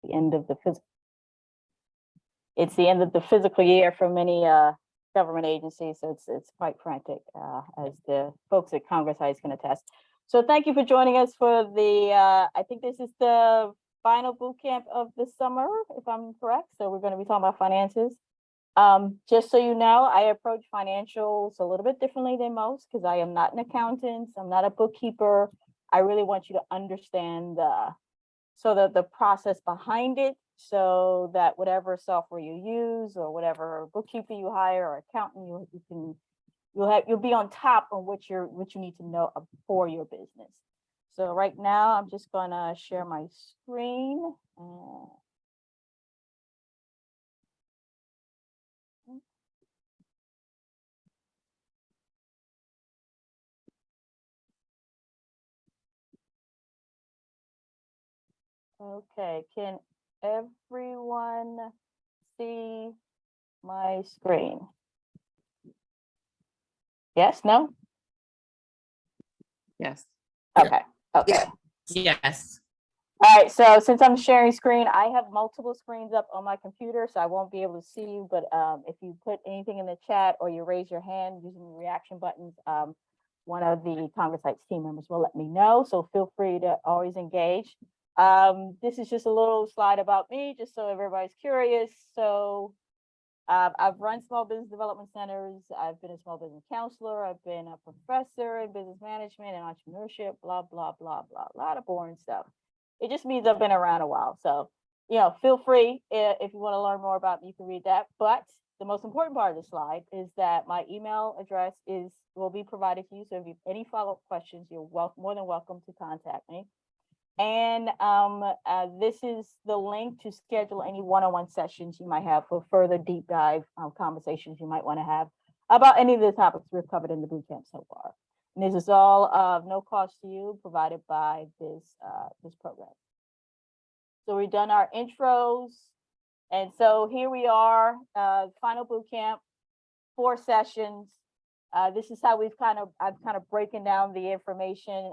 the end of the physical year for many government agencies, so it's quite frantic, as the folks at Congress Heights can attest. So thank you for joining us for the, I think this is the final boot camp of the summer, if I'm correct. So we're going to be talking about finances. Just so you know, I approach financials a little bit differently than most because I am not an accountant. I'm not a bookkeeper. I really want you to understand the process behind it, so that whatever software you use or whatever bookkeeper you hire or accountant you'll be on top of what you need to know for your business. So right now I'm just gonna share my screen. Okay, can everyone see my screen? Yes, no? Yes. Okay, okay. Yes. All right, so since I'm sharing screen, I have multiple screens up on my computer, so I won't be able to see you, but if you put anything in the chat or you raise your hand using the reaction buttons, one of the Congress Heights team members will let me know, so feel free to always engage. This is just a little slide about me, just so everybody's curious. So I've run small business development centers. I've been a small business counselor. I've been a professor in business management and entrepreneurship, blah, blah, blah, blah, a lot of boring stuff. It just means I've been around a while. So, feel free if you want to learn more about me, you can read that. But the most important part of the slide is that my email address will be provided to you. So if you have any follow-up questions, you're more than welcome to contact me. And this is the link to schedule any one-on-one sessions you might have for further deep dive conversations you might want to have about any of the topics we've covered in the bootcamp so far. And this is all of no cost to you, provided by this program. So we've done our intros, and so here we are, final bootcamp, 4 sessions. This is how I'm kind of breaking down the information.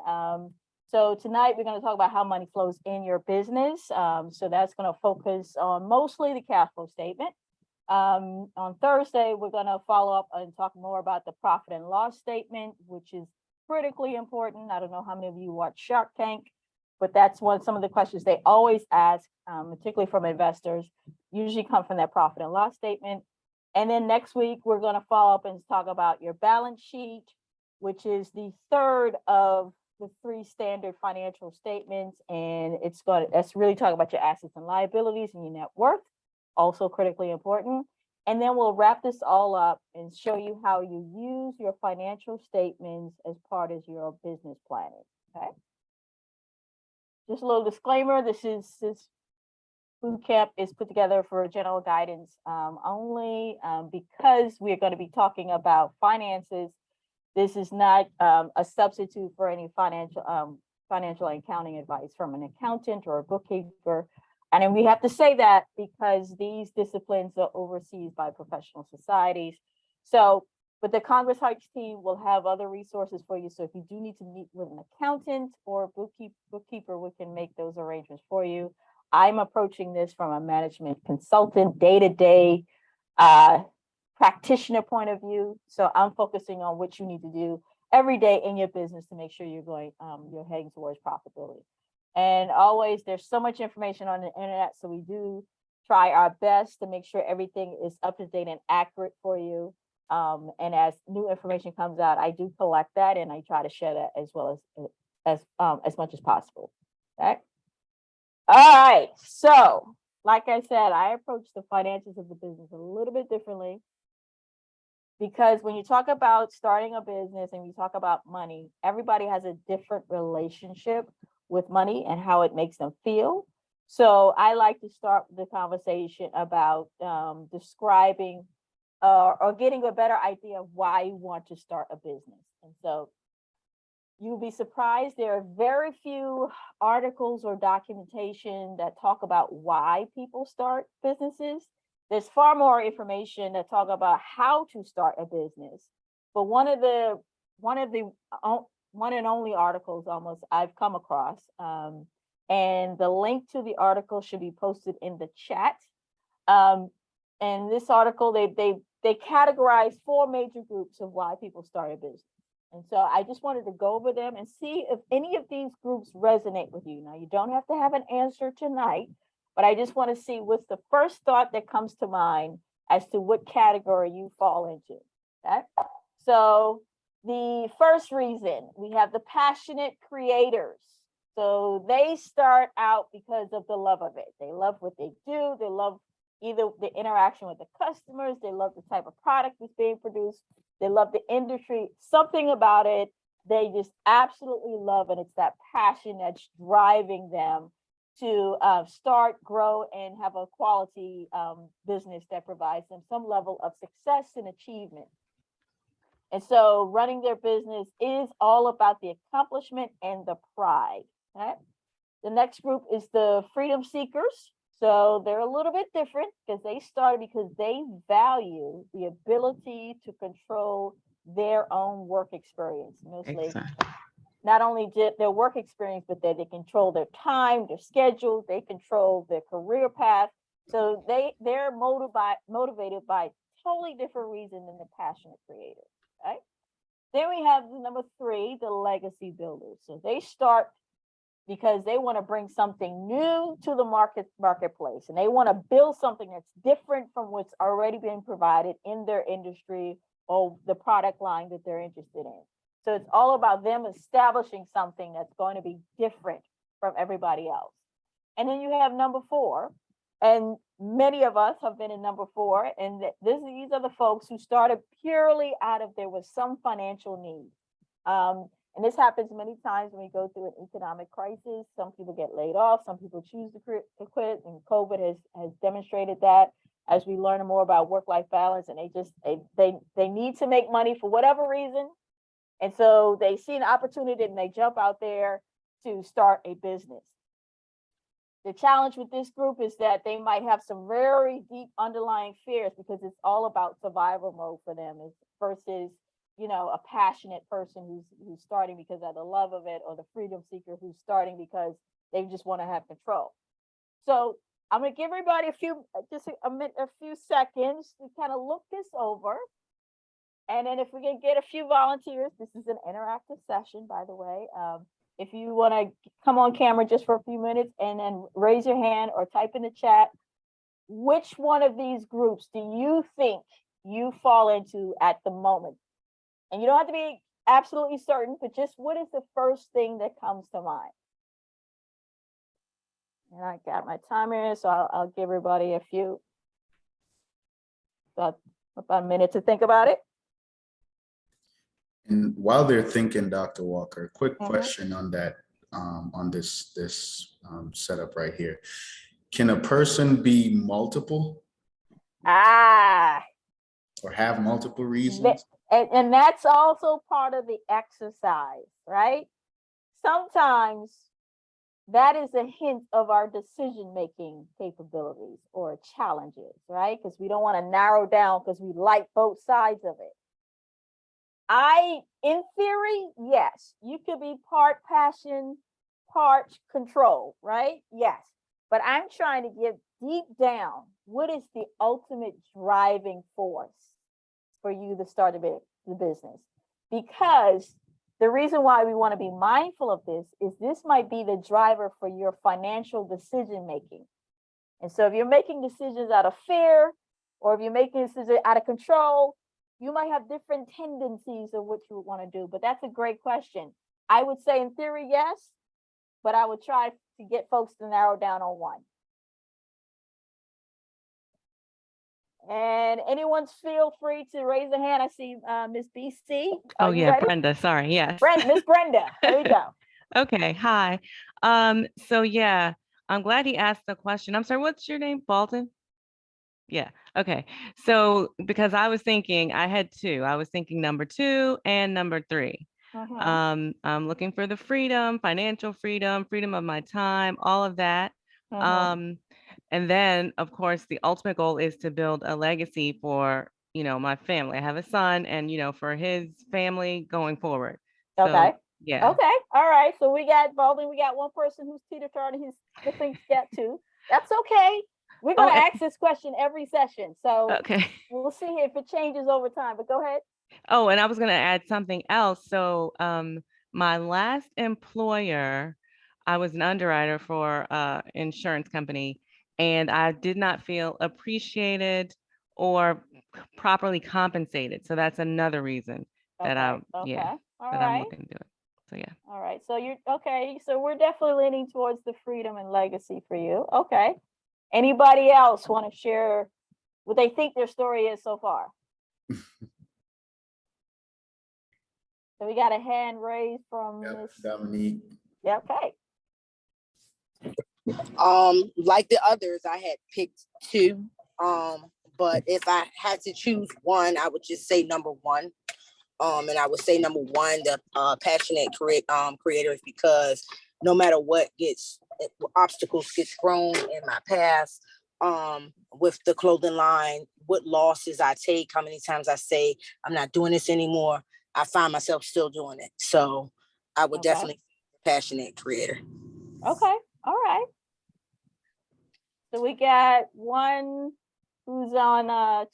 So tonight we're going to talk about how money flows in your business. So that's going to focus on mostly the cash flow statement. On Thursday, we're going to follow up and talk more about the profit and loss statement, which is critically important. I don't know how many of you watch Shark Tank, but that's some of the questions they always ask, particularly from investors, usually come from that profit and loss statement. And then next week, we're going to follow up and talk about your balance sheet, which is the third of the 3 standard financial statements. And that's really talking about your assets and liabilities and your net worth, also critically important. And then we'll wrap this all up and show you how you use your financial statements as part of your business planning, okay? Just a little disclaimer, this bootcamp is put together for general guidance only, because we're going to be talking about finances. This is not a substitute for any financial and accounting advice from an accountant or a bookkeeper. And then we have to say that because these disciplines are overseen by professional societies. So, but the Congress Heights team will have other resources for you. So if you do need to meet with an accountant or a bookkeeper, we can make those arrangements for you. I'm approaching this from a management consultant, day-to-day practitioner point of view. So I'm focusing on what you need to do every day in your business to make sure you're heading towards profitability. And always, there's so much information on the internet, so we do try our best to make sure everything is up to date and accurate for you. And as new information comes out, I do collect that and I try to share that as well as much as possible. Okay. All right. So, like I said, I approach the finances of the business a little bit differently, because when you talk about starting a business and you talk about money, everybody has a different relationship with money and how it makes them feel. So I like to start the conversation about describing or getting a better idea of why you want to start a business. And so you'll be surprised, there are very few articles or documentation that talk about why people start businesses. There's far more information that talk about how to start a business. But one and only articles almost I've come across and the link to the article should be posted in the chat. And this article, they categorize 4 major groups of why people start a business. And so I just wanted to go over them and see if any of these groups resonate with you. Now, you don't have to have an answer tonight, but I just want to see what's the first thought that comes to mind as to what category you fall into. Okay. So the first reason, we have the passionate creators. So they start out because of the love of it. They love what they do. They love either the interaction with the customers. They love the type of product that's being produced. They love the industry, something about it they just absolutely love, and it's that passion that's driving them to start, grow, and have a quality business that provides them some level of success and achievement. And so running their business is all about the accomplishment and the pride. Right? The next group is the freedom seekers. So they're a little bit different because they started because they value the ability to control their own work experience. Mostly, exactly. Not only did their work experience, but they control their time, their schedule, they control their career path. So they're motivated by totally different reason than the passionate creator. Right? Then we have number 3, the legacy builders. So they start because they want to bring something new to the marketplace, and they want to build something that's different from what's already been provided in their industry or the product line that they're interested in. So it's all about them establishing something that's going to be different from everybody else. And then you have number 4, and many of us have been in number 4, and these are the folks who started purely out of there was some financial need. And this happens many times when we go through an economic crisis. Some people get laid off, some people choose to quit, and COVID has demonstrated that as we learn more about work-life balance, and they need to make money for whatever reason. And so they see an opportunity and they jump out there to start a business. The challenge with this group is that they might have some very deep underlying fears because it's all about survival mode for them versus a passionate person who's starting because of the love of it, or the freedom seeker who's starting because they just want to have control. So I'm going to give everybody a few seconds to kind of look this over. And then if we can get a few volunteers, this is an interactive session, by the way. If you want to come on camera just for a few minutes and then raise your hand or type in the chat, which one of these groups do you think you fall into at the moment? And you don't have to be absolutely certain, but just what is the first thing that comes to mind? And I got my timer, so I'll give everybody about a minute to think about it. And while they're thinking, Dr. Walker, quick question on that, on this setup right here. Can a person be multiple? Or have multiple reasons? And that's also part of the exercise, right? Sometimes that is a hint of our decision-making capabilities or challenges, right? Because we don't want to narrow down because we like both sides of it. In theory, yes, you could be part passion, part control, right? Yes, but I'm trying to get deep down. What is the ultimate driving force for you to start the business? Because the reason why we want to be mindful of this is this might be the driver for your financial decision making. And so if you're making decisions out of fear, or if you're making decisions out of control, you might have different tendencies of what you would want to do. But that's a great question. I would say in theory, yes, but I would try to get folks to narrow down on one. And anyone's feel free to raise a hand. I see Miss BC. Oh yeah, ready? Brenda, sorry, yes. Miss Brenda, there you go. Okay, hi. So yeah, I'm glad he asked the question. I'm sorry, what's your name, Balton? Yeah, okay. So because I was thinking, I had 2. I was thinking number 2 and number 3. I'm looking for the freedom, financial freedom, freedom of my time, all of that. And then, of course, the ultimate goal is to build a legacy for, my family. I have a son, and, for his family going forward. Okay. So Yeah. Okay, all right. So we got Baldwin, we got one person who's teeter-tottering, he's slipping step two. That's okay. We're Oh, gonna ask this question every session, so okay. we'll see if it changes over time, but go ahead. Oh, and I was going to add something else. So, my last employer, I was an underwriter for insurance company, and I did not feel appreciated or properly compensated. So that's another reason that Okay, yeah, okay, all that I'm right, looking to do it. So yeah. all right. So you're, okay, so we're definitely leaning towards the freedom and legacy for you. Okay. Anybody else want to share what they think their story is so far? So we got a hand raised from Yep, Miss, Dominique. yeah, okay. Like the others, I had picked two. But if I had to choose one, I would just say number one. And I would say number one, the passionate creators, because no matter what obstacles get thrown in my path, with the clothing line, what losses I take, how many times I say I'm not doing this anymore, I find myself still doing it. So I would Okay. definitely passionate creator. Okay, all right. So we got one who's on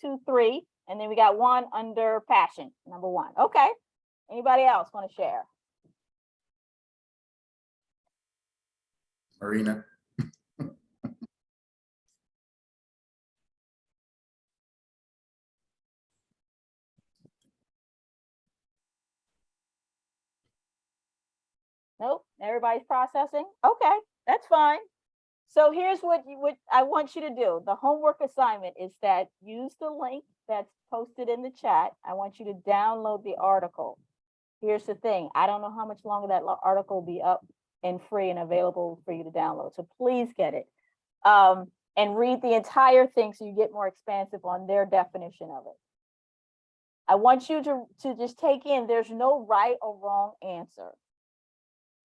2-3, and then we got one under passion, number one. Okay. Anybody else want to share? Marina. Nope, everybody's processing. Okay, that's fine. So here's what I want you to do. The homework assignment is that use the link that's posted in the chat. I want you to download the article. Here's the thing. I don't know how much longer that article will be up and free and available for you to download. So please get it. And read the entire thing so you get more expansive on their definition of it. I want you to just take in, there's no right or wrong answer.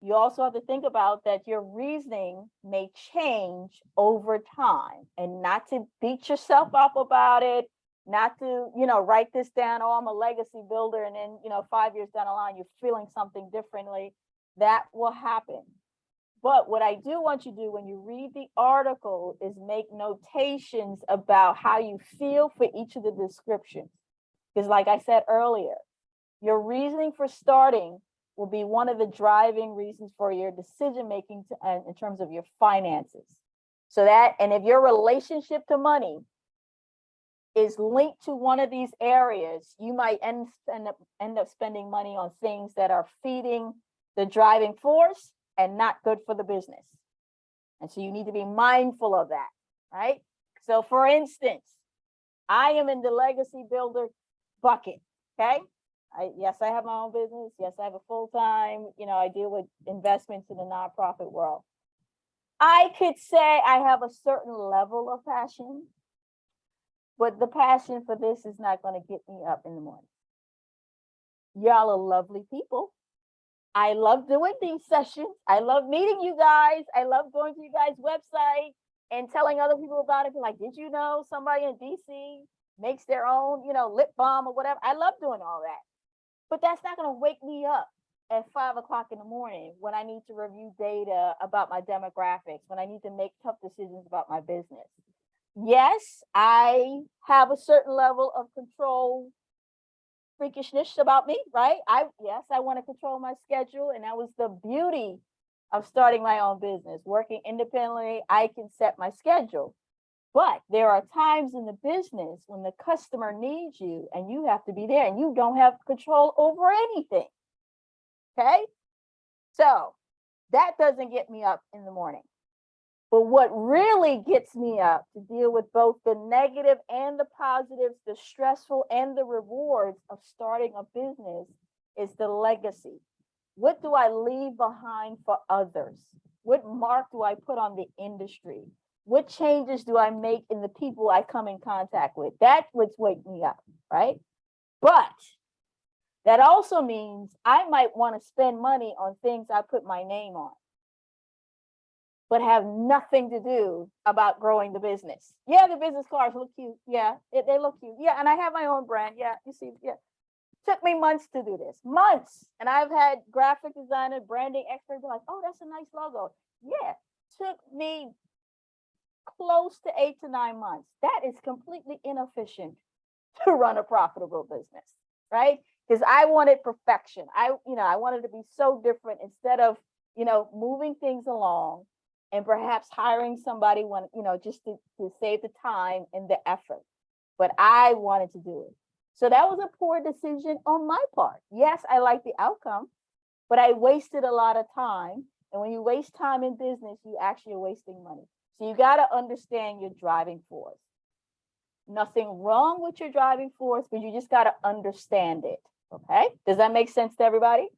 You also have to think about that your reasoning may change over time, and not to beat yourself up about it, not to, write this down, oh, I'm a legacy builder, and then, 5 years down the line, you're feeling something differently. That will happen. But what I do want you to do when you read the article is make notations about how you feel for each of the descriptions. Because like I said earlier, your reasoning for starting will be one of the driving reasons for your decision-making in terms of your finances. So that, and if your relationship to money is linked to one of these areas, you might end up spending money on things that are feeding the driving force and not good for the business. And so you need to be mindful of that, right? So for instance, I am in the legacy builder bucket, okay? Yes, I have my own business. Yes, I have a full-time, I deal with investments in the nonprofit world. I could say I have a certain level of passion, but the passion for this is not going to get me up in the morning. Y'all are lovely people. I love doing these sessions. I love meeting you guys. I love going to you guys' website and telling other people about it. Like, did you know somebody in DC makes their own, lip balm or whatever? I love doing all that. But that's not going to wake me up at 5 o'clock in the morning when I need to review data about my demographics, when I need to make tough decisions about my business. Yes, I have a certain level of control freakishness about me, right? I want to control my schedule, and that was the beauty of starting my own business. Working independently, I can set my schedule. But there are times in the business when the customer needs you and you have to be there and you don't have control over anything. Okay? So that doesn't get me up in the morning. But what really gets me up to deal with both the negative and the positives, the stressful and the rewards of starting a business is the legacy. What do I leave behind for others? What mark do I put on the industry? What changes do I make in the people I come in contact with? That's what's waking me up, right? But that also means I might want to spend money on things I put my name on, but have nothing to do about growing the business. Yeah, the business cards look cute. Yeah, they look cute. Yeah, and I have my own brand. Yeah, you see, yeah. Took me months to do this, months. And I've had graphic designer, branding expert be like, oh, that's a nice logo. Yeah, took me close to 8 to 9 months. That is completely inefficient to run a profitable business, right? Because I wanted perfection. I wanted to be so different instead of, moving things along and perhaps hiring somebody just to save the time and the effort. But I wanted to do it. So that was a poor decision on my part. Yes, I like the outcome, but I wasted a lot of time. And when you waste time in business, you actually are wasting money. So you got to understand your driving force. Nothing wrong with your driving force, but you just got to understand it. Okay. Does that make sense to everybody?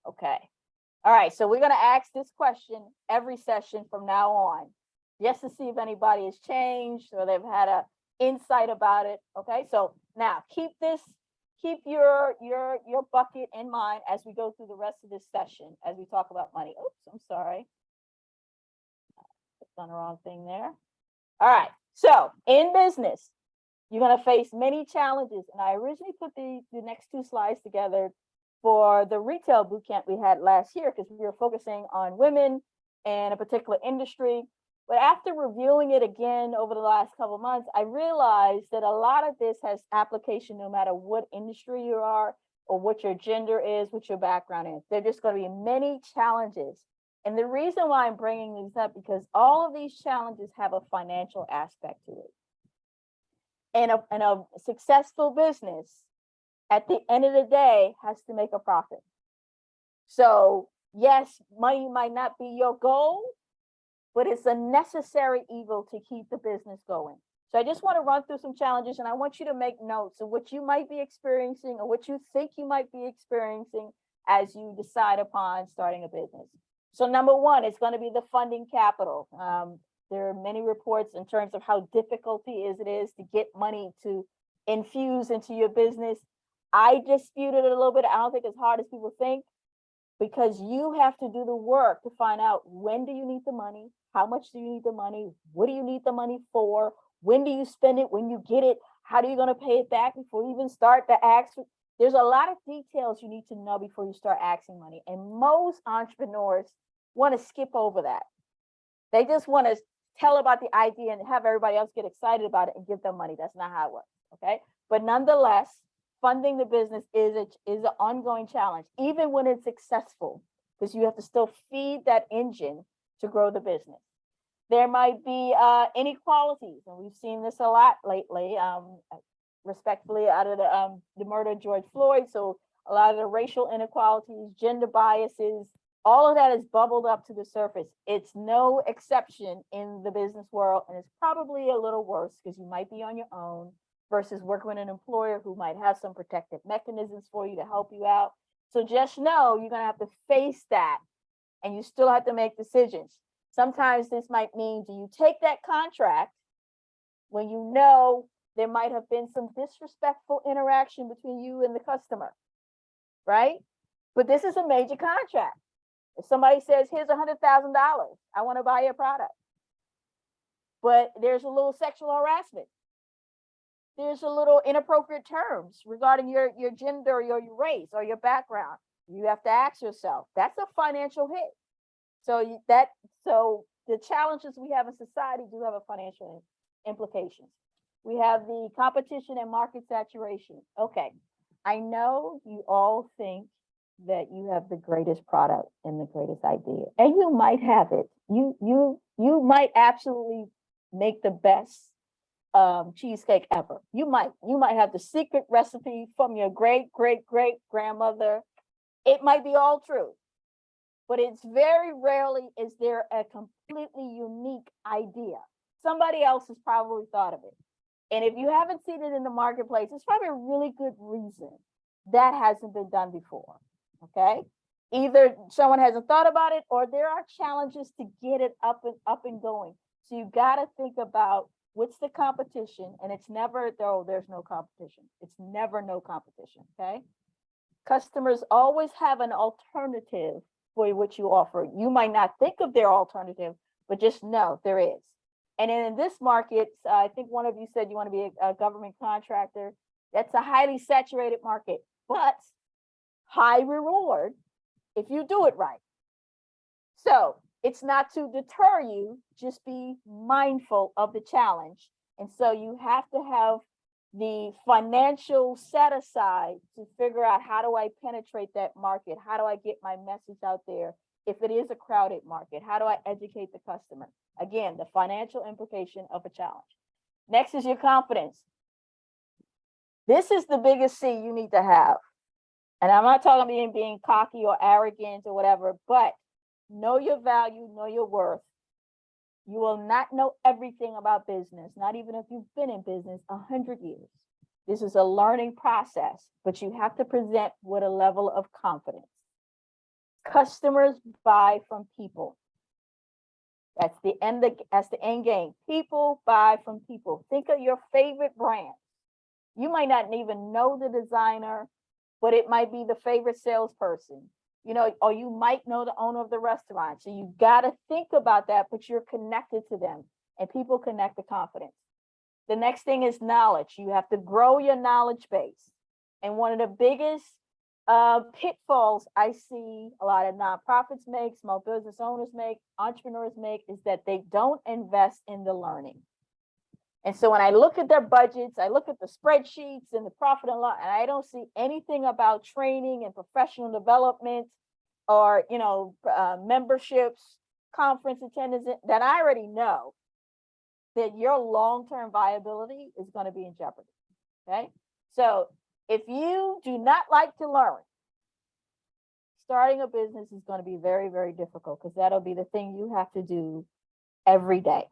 Okay. All right. So we're going to ask this question every session from now on, just to see if anybody has changed or they've had a insight about it. Okay. So now keep your bucket in mind as we go through the rest of this session, as we talk about money. Oops, I'm sorry. Clicked on the wrong thing there. All right. So in business, you're going to face many challenges. And I originally put the next 2 slides together for the retail bootcamp we had last year, because we were focusing on women and a particular industry. But after reviewing it again over the last couple of months, I realized that a lot of this has application no matter what industry you are or what your gender is, what your background is. There are just going to be many challenges. And the reason why I'm bringing these up, because all of these challenges have a financial aspect to it. And a successful business, at the end of the day, has to make a profit. So yes, money might not be your goal, but it's a necessary evil to keep the business going. So I just want to run through some challenges, and I want you to make notes of what you might be experiencing or what you think you might be experiencing as you decide upon starting a business. So number 1 is going to be the funding capital. There are many reports in terms of how difficult it is to get money to infuse into your business. I disputed it a little bit. I don't think it's hard as people think, because you have to do the work to find out, when do you need the money? How much do you need the money? What do you need the money for? When do you spend it? When you get it, how are you going to pay it back before you even start the ask? There's a lot of details you need to know before you start asking money. And most entrepreneurs want to skip over that. They just want to tell about the idea and have everybody else get excited about it and give them money. That's not how it works. Okay. But nonetheless, funding the business is an ongoing challenge, even when it's successful, because you have to still feed that engine to grow the business. There might be inequalities, and we've seen this a lot lately, respectfully, out of the murder of George Floyd. So a lot of the racial inequalities, gender biases, all of that is bubbled up to the surface. It's no exception in the business world, and it's probably a little worse because you might be on your own versus working with an employer who might have some protective mechanisms for you to help you out. So just know you're going to have to face that, and you still have to make decisions. Sometimes this might mean, do you take that contract when you know there might have been some disrespectful interaction between you and the customer, right? But this is a major contract. If somebody says, here's $100,000, I want to buy your product, but there's a little sexual harassment, there's a little inappropriate terms regarding your gender, your race, or your background, you have to ask yourself, that's a financial hit. So the challenges we have in society do have a financial implications. We have the competition and market saturation. Okay, I know you all think that you have the greatest product and the greatest idea, and you might have it. You might absolutely make the best cheesecake ever. You might have the secret recipe from your great grandmother. It might be all true, but it's very rarely is there a completely unique idea. Somebody else has probably thought of it. And if you haven't seen it in the marketplace, it's probably a really good reason that hasn't been done before. Okay. Either someone hasn't thought about it, or there are challenges to get it up and going. So you got to think about what's the competition, and it's never, though, there's no competition. It's never no competition. Okay. Customers always have an alternative for what you offer. You might not think of their alternative, but just know there is. And in this market, I think one of you said you want to be a government contractor. That's a highly saturated market, but high reward if you do it right. So it's not to deter you, just be mindful of the challenge. And so you have to have the financial set aside to figure out, how do I penetrate that market? How do I get my message out there? If it is a crowded market, how do I educate the customer? Again, the financial implication of a challenge. Next is your confidence. This is the biggest C you need to have. And I'm not talking about being cocky or arrogant or whatever, but know your value, know your worth. You will not know everything about business, not even if you've been in business 100 years. This is a learning process, but you have to present with a level of confidence. Customers buy from people. That's the end game. People buy from people. Think of your favorite brand. You might not even know the designer, but it might be the favorite salesperson, or you might know the owner of the restaurant. So you got to think about that, but you're connected to them, and people connect to confidence. The next thing is knowledge. You have to grow your knowledge base. And one of the biggest pitfalls I see a lot of nonprofits make, small business owners make, entrepreneurs make, is that they don't invest in the learning. And so when I look at their budgets, I look at the spreadsheets and the profit and loss, and I don't see anything about training and professional development or, memberships, conference attendance, that I already know that your long-term viability is going to be in jeopardy. Okay. So if you do not like to learn, starting a business is going to be very, very difficult, because that'll be the thing you have to do every day.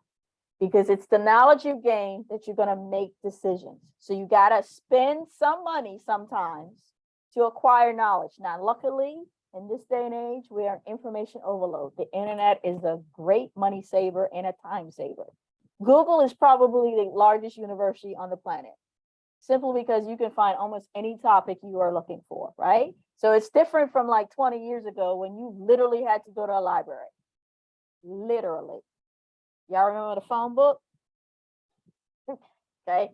Because it's the knowledge you gain that you're going to make decisions. So you got to spend some money sometimes to acquire knowledge. Now, luckily, in this day and age, we are information overload. The internet is a great money saver and a time saver. Google is probably the largest university on the planet, simply because you can find almost any topic you are looking for, right? So it's different from like 20 years ago when you literally had to go to a library. Literally. Y'all remember the phone book? Okay.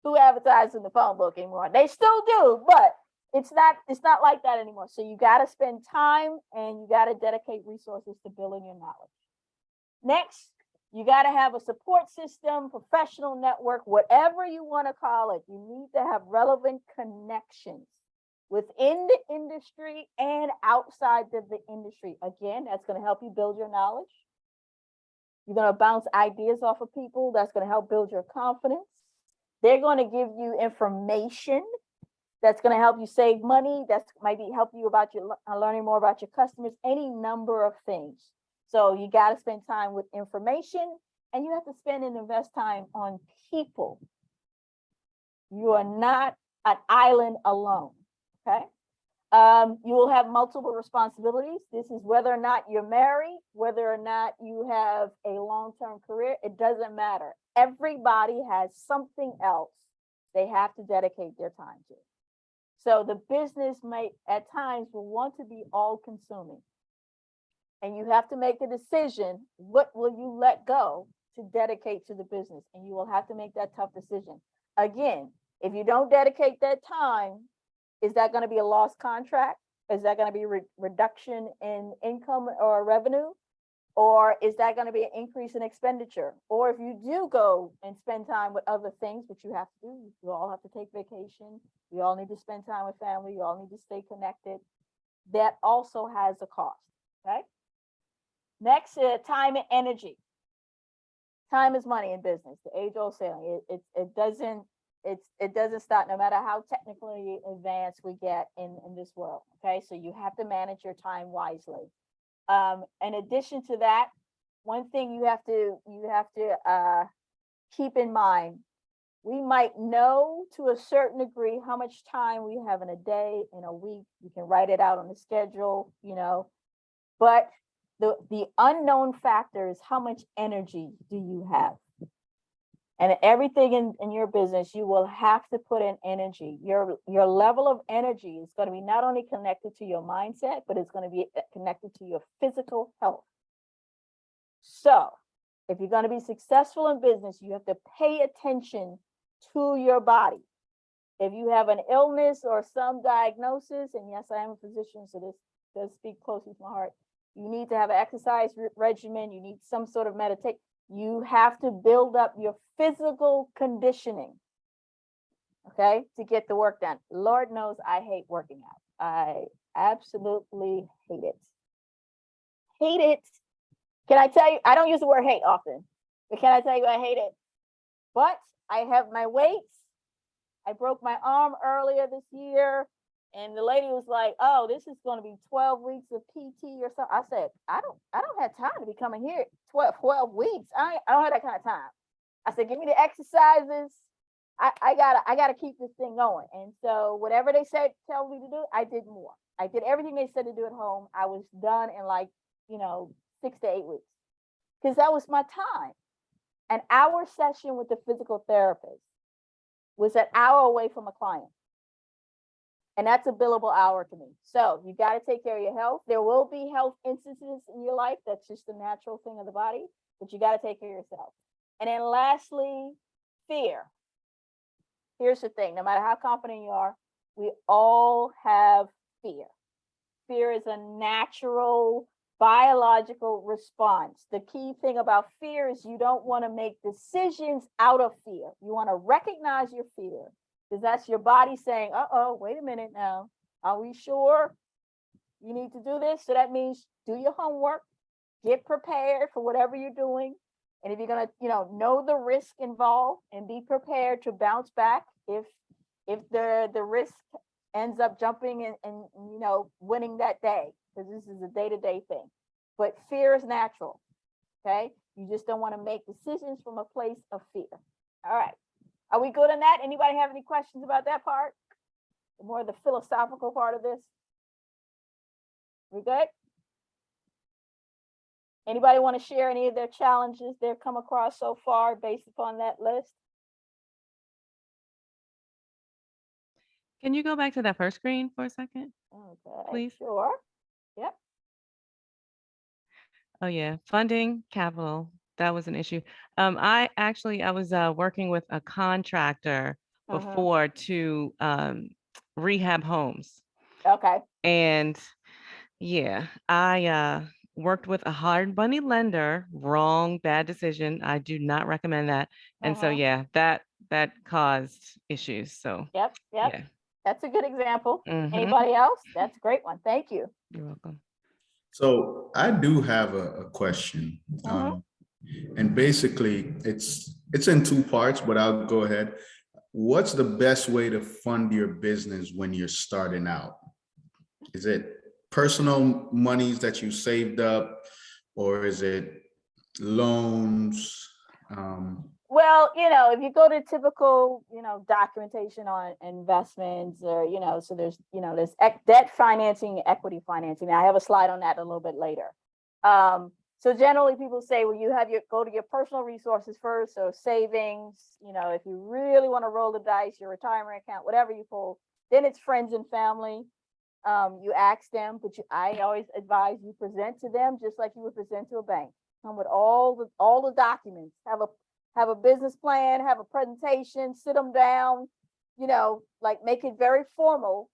Who advertises in the phone book anymore? They still do, but it's not like that anymore. So you got to spend time and you got to dedicate resources to building your knowledge. Next, you got to have a support system, professional network, whatever you want to call it. You need to have relevant connections within the industry and outside of the industry. Again, that's going to help you build your knowledge. You're going to bounce ideas off of people. That's going to help build your confidence. They're going to give you information that's going to help you save money. That's maybe help you about your learning more about your customers, any number of things. So you got to spend time with information, and you have to spend and invest time on people. You are not an island alone. Okay. You will have multiple responsibilities. This is whether or not you're married, whether or not you have a long-term career, it doesn't matter. Everybody has something else they have to dedicate their time to. So the business might at times will want to be all-consuming. And you have to make a decision, what will you let go to dedicate to the business? And you will have to make that tough decision. Again, if you don't dedicate that time, is that going to be a lost contract? Is that going to be a reduction in income or revenue? Or is that going to be an increase in expenditure? Or if you do go and spend time with other things, which you have to do, you all have to take vacation. We all need to spend time with family. You all need to stay connected. That also has a cost, okay? Next, time and energy. Time is money in business. The age-old saying. It doesn't stop no matter how technically advanced we get in this world. Okay, so you have to manage your time wisely. In addition to that, one thing you have to keep in mind, we might know to a certain degree how much time we have in a day, in a week. You can write it out on the schedule, but the unknown factor is how much energy do you have? And everything in your business, you will have to put in energy. Your level of energy is going to be not only connected to your mindset, but it's going to be connected to your physical health. So if you're going to be successful in business, you have to pay attention to your body. If you have an illness or some diagnosis, and yes, I am a physician, so this does speak closely to my heart, you need to have an exercise regimen, you need some sort of meditation. You have to build up your physical conditioning, okay, to get the work done. Lord knows I hate working out. I absolutely hate it. Hate it. Can I tell you, I don't use the word hate often, but can I tell you I hate it? But I have my weights. I broke my arm earlier this year, and the lady was like, "Oh, this is going to be 12 weeks of PT or something." I said, I don't have time to be coming here 12 weeks. I don't have that kind of time. I said, "Give me the exercises. I gotta keep this thing going." And so whatever they said, tell me to do, I did more. I did everything they said to do at home. I was done in like, 6 to 8 weeks, because that was my time. An hour session with the physical therapist was an hour away from a client. And that's a billable hour to me. So you got to take care of your health. There will be health instances in your life. That's just the natural thing of the body, but you got to take care of yourself. And then lastly, fear. Here's the thing, no matter how confident you are, we all have fear. Fear is a natural biological response. The key thing about fear is you don't want to make decisions out of fear. You want to recognize your fear, because that's your body saying, uh-oh, wait a minute now. Are we sure you need to do this? So that means do your homework, get prepared for whatever you're doing. And if you're going to, know the risk involved and be prepared to bounce back if the risk ends up jumping and winning that day, because this is a day-to-day thing. But fear is natural, okay? You just don't want to make decisions from a place of fear. All right. Are we good on that? Anybody have any questions about that part? The more the philosophical part of this? We good? Anybody want to share any of their challenges they've come across so far based upon that list? Can you go back to that first screen for a second? Okay, Please. sure. Yep. Oh yeah, funding, capital, that was an issue. I was working with a contractor before to rehab homes. Okay. And yeah, I worked with a hard money lender, wrong, bad decision. I do not recommend that. And so yeah, that caused issues. So Yep. yeah. That's a good example. Mhm. Anybody else? That's a great one. Thank you. You're welcome. So I do have a question. And basically it's in two parts, but I'll go ahead. What's the best way to fund your business when you're starting out? Is it personal monies that you saved up, or is it loans? Well, if you go to typical, documentation on investments or, so there's debt financing, equity financing. I have a slide on that a little bit later. So generally people say, well, go to your personal resources first. So savings, if you really want to roll the dice, your retirement account, whatever you pull, then it's friends and family. You ask them, but I always advise you present to them just like you would present to a bank. Come with all the documents, have a business plan, have a presentation, sit them down, make it very formal,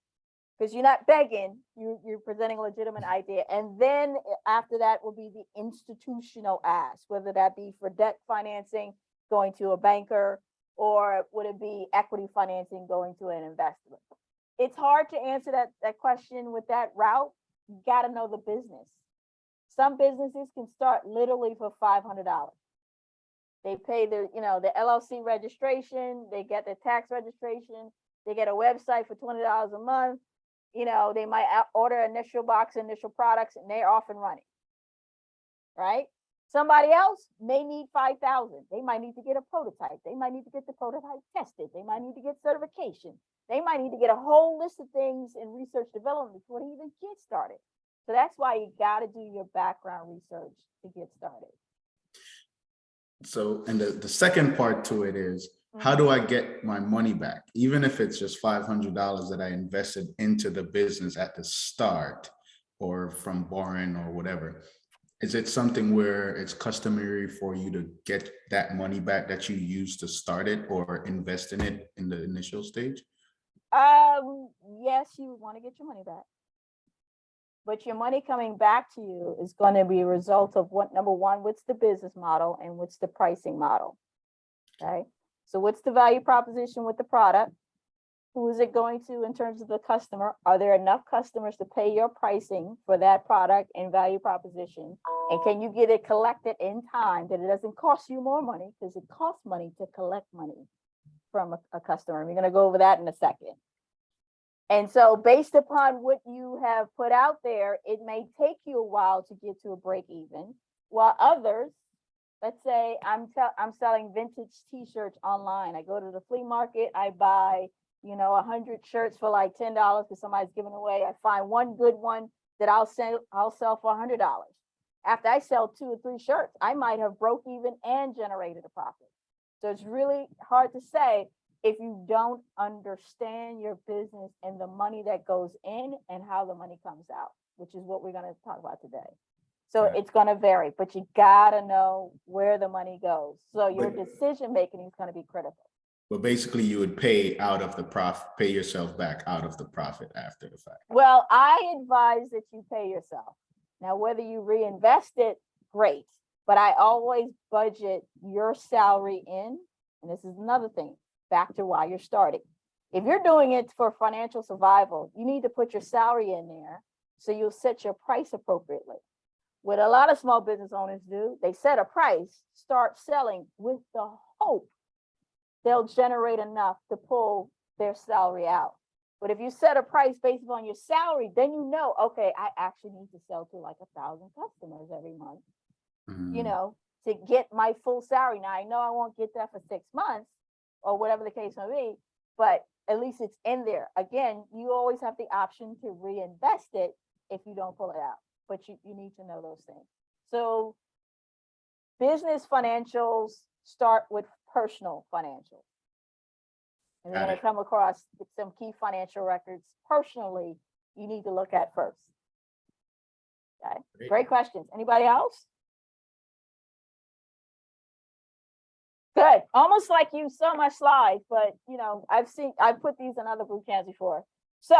because you're not begging, you're presenting a legitimate idea. And then after that will be the institutional ask, whether that be for debt financing, going to a banker, or would it be equity financing, going to an investor? It's hard to answer that question with that route. You got to know the business. Some businesses can start literally for $500. They pay the LLC registration, they get the tax registration, they get a website for $20 a month. They might order initial box, initial products, and they're off and running, right? Somebody else may need 5,000. They might need to get a prototype. They might need to get the prototype tested. They might need to get certification. They might need to get a whole list of things in research development before they even get started. So that's why you got to do your background research to get started. So, and the second part to it is, how do I get my money back? Even if it's just $500 that I invested into the business at the start, or from borrowing or whatever. is it something where it's customary for you to get that money back that you used to start it or invest in it in the initial stage? Yes, you want to get your money back. But your money coming back to you is going to be a result of what, number one, what's the business model and what's the pricing model? Okay, so what's the value proposition with the product? Who is it going to in terms of the customer? Are there enough customers to pay your pricing for that product and value proposition? And can you get it collected in time that it doesn't cost you more money, because it costs money to collect money from a customer. We're going to go over that in a second. And so based upon what you have put out there, it may take you a while to get to a break even, while others, let's say I'm selling vintage t-shirts online. I go to the flea market, I buy, 100 shirts for like $10 because somebody's giving away. I find one good one that I'll sell for $100. After I sell 2 or 3 shirts, I might have broke even and generated a profit. So it's really hard to say if you don't understand your business and the money that goes in and how the money comes out, which is what we're going to talk about today. So Right. it's going to vary, but you got to know where the money goes. So your But- decision making is going to be critical. But basically you would pay out of the profit, pay yourself back out of the profit after the fact. Well, I advise that you pay yourself. Now, whether you reinvest it, great. But I always budget your salary in. And this is another thing, back to why you're starting. If you're doing it for financial survival, you need to put your salary in there so you'll set your price appropriately. What a lot of small business owners do, they set a price, start selling with the hope they'll generate enough to pull their salary out. But if you set a price based on your salary, then you know, okay, I actually need to sell to like 1,000 customers every month, Mm. to get my full salary. Now, I know I won't get that for 6 months or whatever the case may be, but at least it's in there. Again, you always have the option to reinvest it if you don't pull it out, but you need to know those things. So business financials start with personal financials. And we're Got going it. to come across some key financial records personally you need to look at first. Okay, great questions. Anybody else? Good. Almost like you saw my slides, but I've put these in other boot camps before. So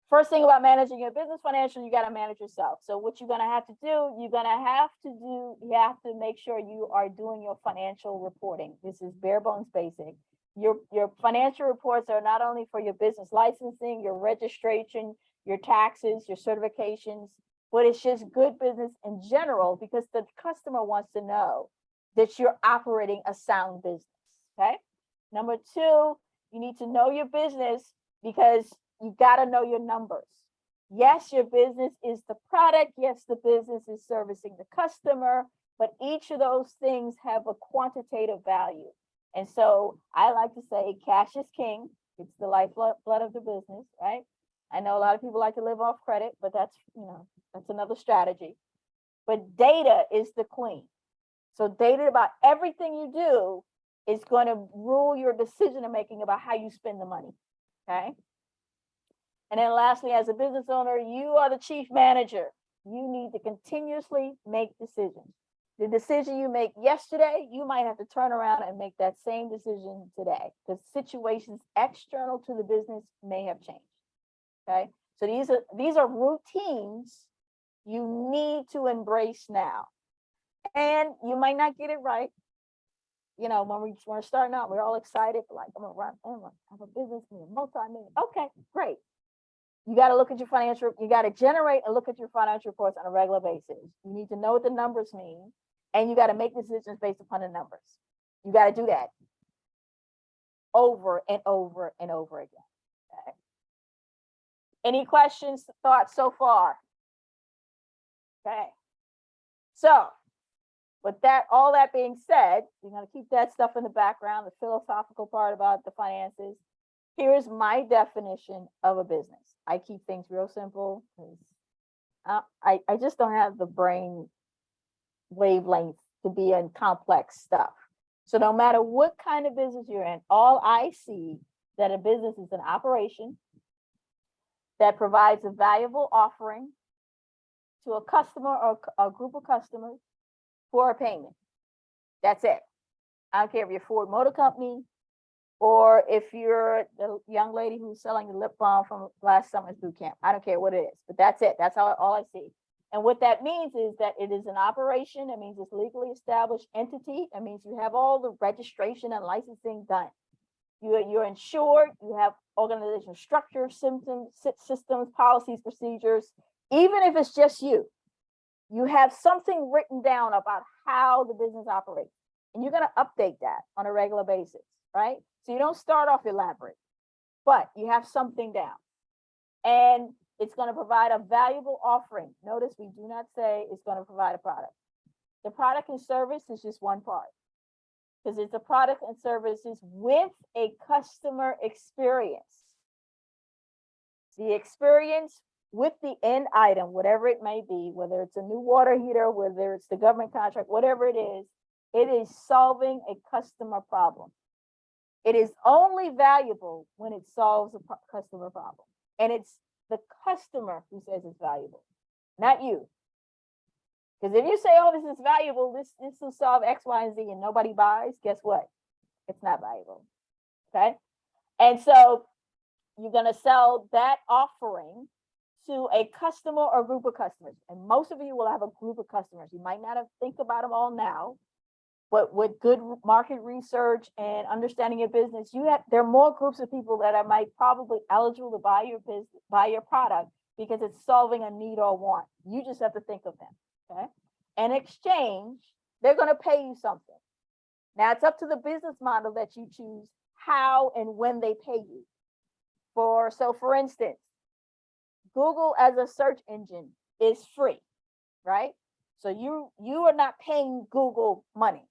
first thing about managing your business financial, you got to manage yourself. So what you're going to have to do, you have to make sure you are doing your financial reporting. This is bare bones basic. Your financial reports are not only for your business licensing, your registration, your taxes, your certifications, but it's just good business in general because the customer wants to know that you're operating a sound business. Okay. Number 2, you need to know your business because you got to know your numbers. Yes, your business is the product. Yes, the business is servicing the customer, but each of those things have a quantitative value. And so I like to say cash is king. It's the lifeblood of the business, right? I know a lot of people like to live off credit, but that's another strategy. But data is the queen. So data about everything you do is going to rule your decision making about how you spend the money. Okay. And then lastly, as a business owner, you are the chief manager. You need to continuously make decisions. The decision you make yesterday, you might have to turn around and make that same decision today because situations external to the business may have changed. Okay. So these are routines you need to embrace now. And you might not get it right. When we're starting out, we're all excited, like, I'm gonna have a business, multi-million. Okay, great. You got to look at your you got to generate and look at your financial reports on a regular basis. You need to know what the numbers mean, and you got to make decisions based upon the numbers. You got to do that over and over and over again. Okay. Any questions, thoughts so far? Okay. So, with all that being said, you're going to keep that stuff in the background, the philosophical part about the finances. Here's my definition of a business. I keep things real simple because I just don't have the brain wavelength to be in complex stuff. So no matter what kind of business you're in, all I see that a business is an operation that provides a valuable offering to a customer or a group of customers for a payment. That's it. I don't care if you're Ford Motor Company or if you're the young lady who's selling the lip balm from last summer's boot camp. I don't care what it is, but that's it. That's all I see. And what that means is that it is an operation. It means it's legally established entity. It means you have all the registration and licensing done. You're insured. You have organizational structure, systems, policies, procedures. Even if it's just you, you have something written down about how the business operates. And you're going to update that on a regular basis, right? So you don't start off elaborate, but you have something down. And it's going to provide a valuable offering. Notice we do not say it's going to provide a product. The product and service is just one part, because it's a product and services with a customer experience. The experience with the end item, whatever it may be, whether it's a new water heater, whether it's the government contract, whatever it is solving a customer problem. It is only valuable when it solves a customer problem. And it's the customer who says it's valuable, not you. Because if you say, oh, this is valuable, this will solve X, Y, and Z, and nobody buys, guess what? It's not valuable. Okay. And so you're going to sell that offering to a customer or group of customers. And most of you will have a group of customers. You might not have think about them all now, but with good market research and understanding your business, there are more groups of people that might probably eligible to buy your business, buy your product, because it's solving a need or want. You just have to think of them. Okay. In exchange, they're going to pay you something. Now it's up to the business model that you choose how and when they pay you. So for instance, Google as a search engine is free, right? So you are not paying Google money.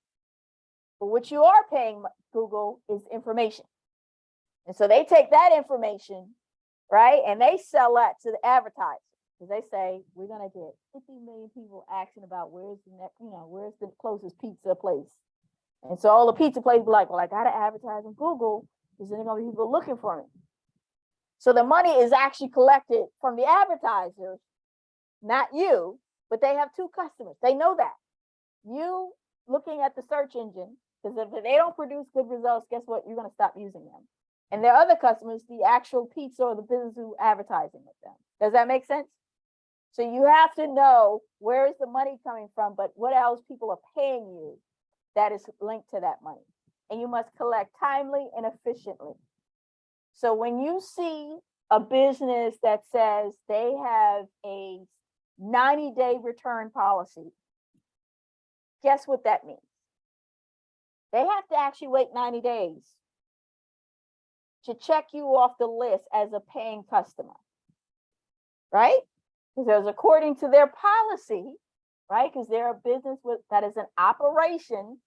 But what you are paying Google is information. And so they take that information, right? And they sell that to the advertisers. Because they say, we're going to get 50 million people asking about where's the closest pizza place. And so all the pizza places be like, well, I got to advertise on Google because then there are going to be people looking for me. So the money is actually collected from the advertisers, not you, but they have two customers. They know that. You looking at the search engine, because if they don't produce good results, guess what? You're going to stop using them. And their other customers, the actual pizza or the business who advertising with them. Does that make sense? So you have to know where is the money coming from, but what else people are paying you that is linked to that money. And you must collect timely and efficiently. So when you see a business that says they have a 90-day return policy, guess what that means? They have to actually wait 90 days to check you off the list as a paying customer, right? Because according to their policy, right? Because they're a business that is an operation,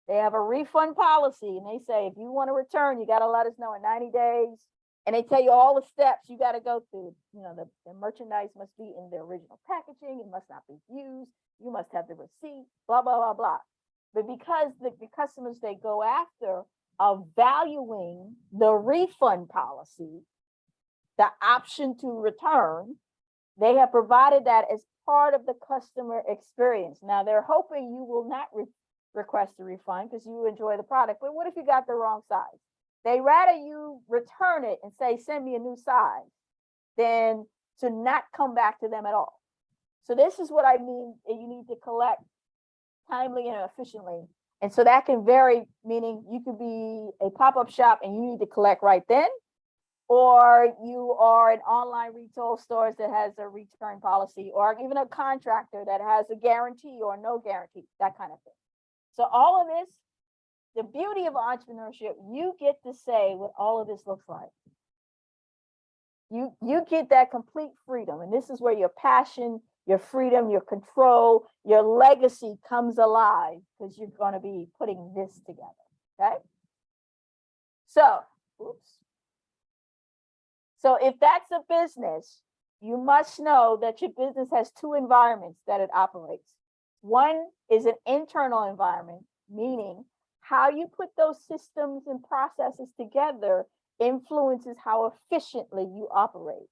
they have a refund policy, and they say, if you want to return, you got to let us know in 90 days. And they tell you all the steps you got to go through. You know, the merchandise must be in the original packaging. It must not be used. You must have the receipt, blah, blah, blah, blah. But because the customers they go after are valuing the refund policy, the option to return, they have provided that as part of the customer experience. Now, they're hoping you will not request a refund because you enjoy the product. But what if you got the wrong size? They rather you return it and say, send me a new size, than to not come back to them at all. So this is what I mean. You need to collect timely and efficiently. And so that can vary, meaning you could be a pop-up shop and you need to collect right then, or you are an online retail store that has a return policy, or even a contractor that has a guarantee or no guarantee, that kind of thing. So all of this, the beauty of entrepreneurship, you get to say what all of this looks like. You get that complete freedom. And this is where your passion, your freedom, your control, your legacy comes alive, because you're going to be putting this together. Okay. So if that's a business, you must know that your business has two environments that it operates. One is an internal environment, meaning how you put those systems and processes together influences how efficiently you operate.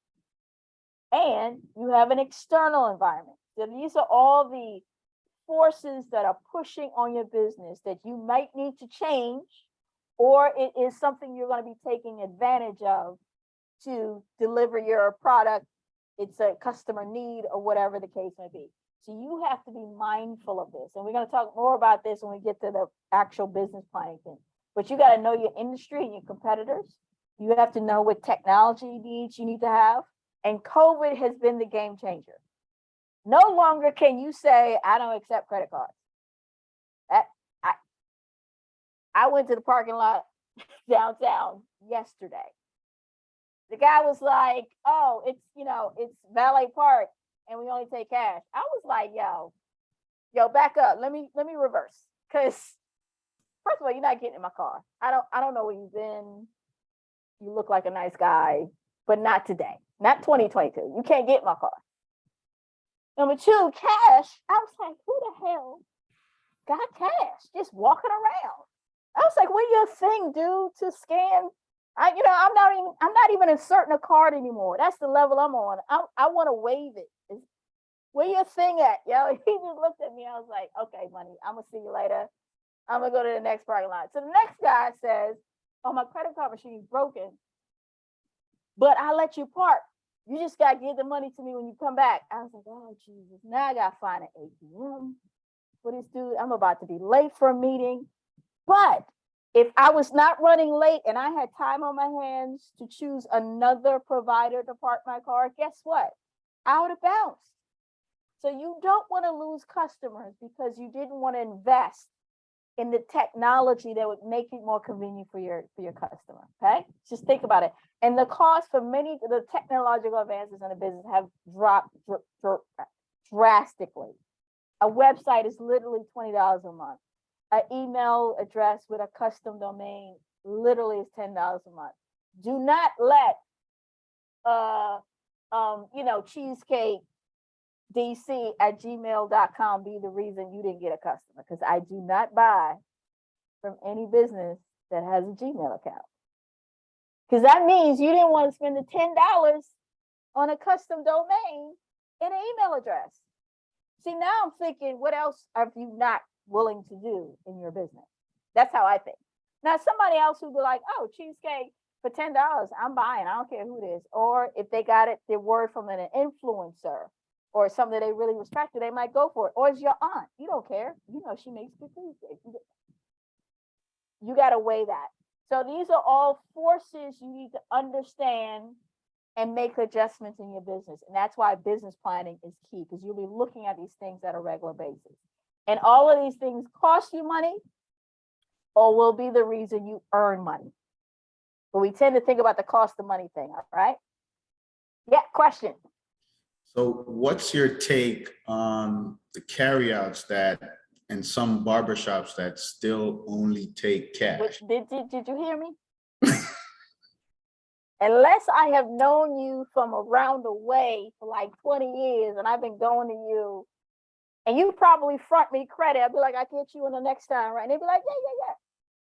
And you have an external environment. So these are all the forces that are pushing on your business that you might need to change, or it is something you're going to be taking advantage of to deliver your product. It's a customer need or whatever the case may be. So you have to be mindful of this. And we're going to talk more about this when we get to the actual business planning thing. But you got to know your industry and your competitors. You have to know what technology needs you need to have. And COVID has been the game changer. No longer can you say, I don't accept credit cards. I went to the parking lot downtown yesterday. The guy was like, oh, it's valet park and we only take cash. I was like, yo, back up. Let me reverse. Cause first of all, you're not getting in my car. I don't know where you've been. You look like a nice guy, but not today. Not 2022. You can't get in my car. Number two, cash. I was like, who the hell got cash just walking around? I was like, what your thing, dude, to scan? I'm not even inserting a card anymore. That's the level I'm on. I want to wave it. Where your thing at, yo? He just looked at me. I was like, okay, money. I'm gonna see you later. I'm gonna go to the next parking lot. So the next guy says, oh, my credit card machine is broken, but I'll let you park. You just gotta give the money to me when you come back. I was like, oh Jesus, now I gotta find an ATM for this dude. I'm about to be late for a meeting. But if I was not running late and I had time on my hands to choose another provider to park my car, guess what? I would have bounced. So you don't want to lose customers because you didn't want to invest in the technology that would make it more convenient for your customer. Okay, just think about it. And the cost for many of the technological advances in the business have dropped drastically. A website is literally $20 a month. An email address with a custom domain literally is $10 a month. Do not let cheesecake dc@gmail.com be the reason you didn't get a customer, because I do not buy from any business that has a Gmail account. Because that means you didn't want to spend the $10 on a custom domain and an email address. See, now I'm thinking, what else are you not willing to do in your business? That's how I think. Now, somebody else who'd be like, oh, cheesecake for $10, I'm buying. I don't care who it is. Or if they got it, their word from an influencer or something they really respected, they might go for it. Or it's your aunt. You don't care. You know she makes good food. You got to weigh that. So these are all forces you need to understand and make adjustments in your business. And that's why business planning is key, because you'll be looking at these things at a regular basis. And all of these things cost you money or will be the reason you earn money. But we tend to think about the cost of money thing, all right? Yeah, question. So what's your take on the carryouts that and some barbershops that still only take cash? Did you hear me? Unless I have known you from around the way for like 20 years and I've been going to you and you probably front me credit, I'd be like, I get you in the next time, right? And they'd be like,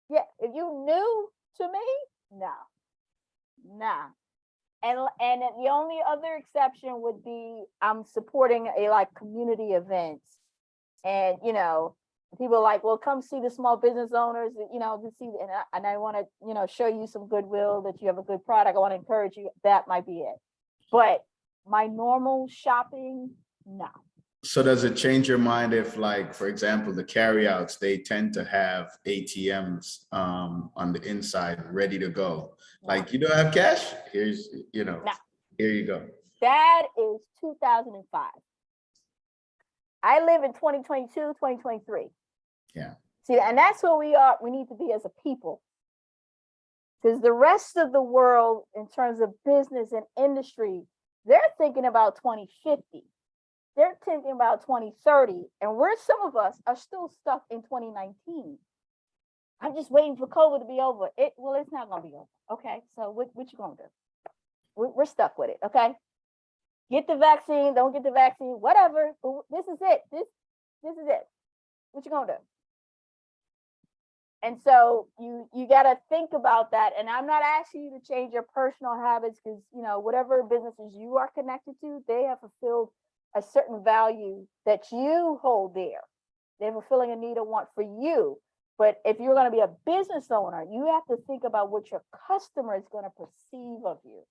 yeah. If you new to me, nah. And the only other exception would be I'm supporting a like community events, and people are like, well, come see the small business owners, to see, and I want to show you some goodwill that you have a good product. I want to encourage you. That might be it. But my normal shopping, no. So does it change your mind if, like, for example, the carryouts, they tend to have ATMs on the inside ready to go? Like, you don't have cash? Here's, here you go. That is 2005. I live in 2022, 2023. Yeah. See, and that's where we are. We need to be as a people. Because the rest of the world, in terms of business and industry, they're thinking about 2050. They're thinking about 2030. And some of us are still stuck in 2019. I'm just waiting for COVID to be over. It's not going to be over. Okay, so what you going to do? We're stuck with it, okay? Get the vaccine, don't get the vaccine, whatever. This is it. This is it. What you going to do? And so you got to think about that. And I'm not asking you to change your personal habits because, whatever businesses you are connected to, they have fulfilled a certain value that you hold dear. They're fulfilling a need or want for you. But if you're going to be a business owner, you have to think about what your customer is going to perceive of you.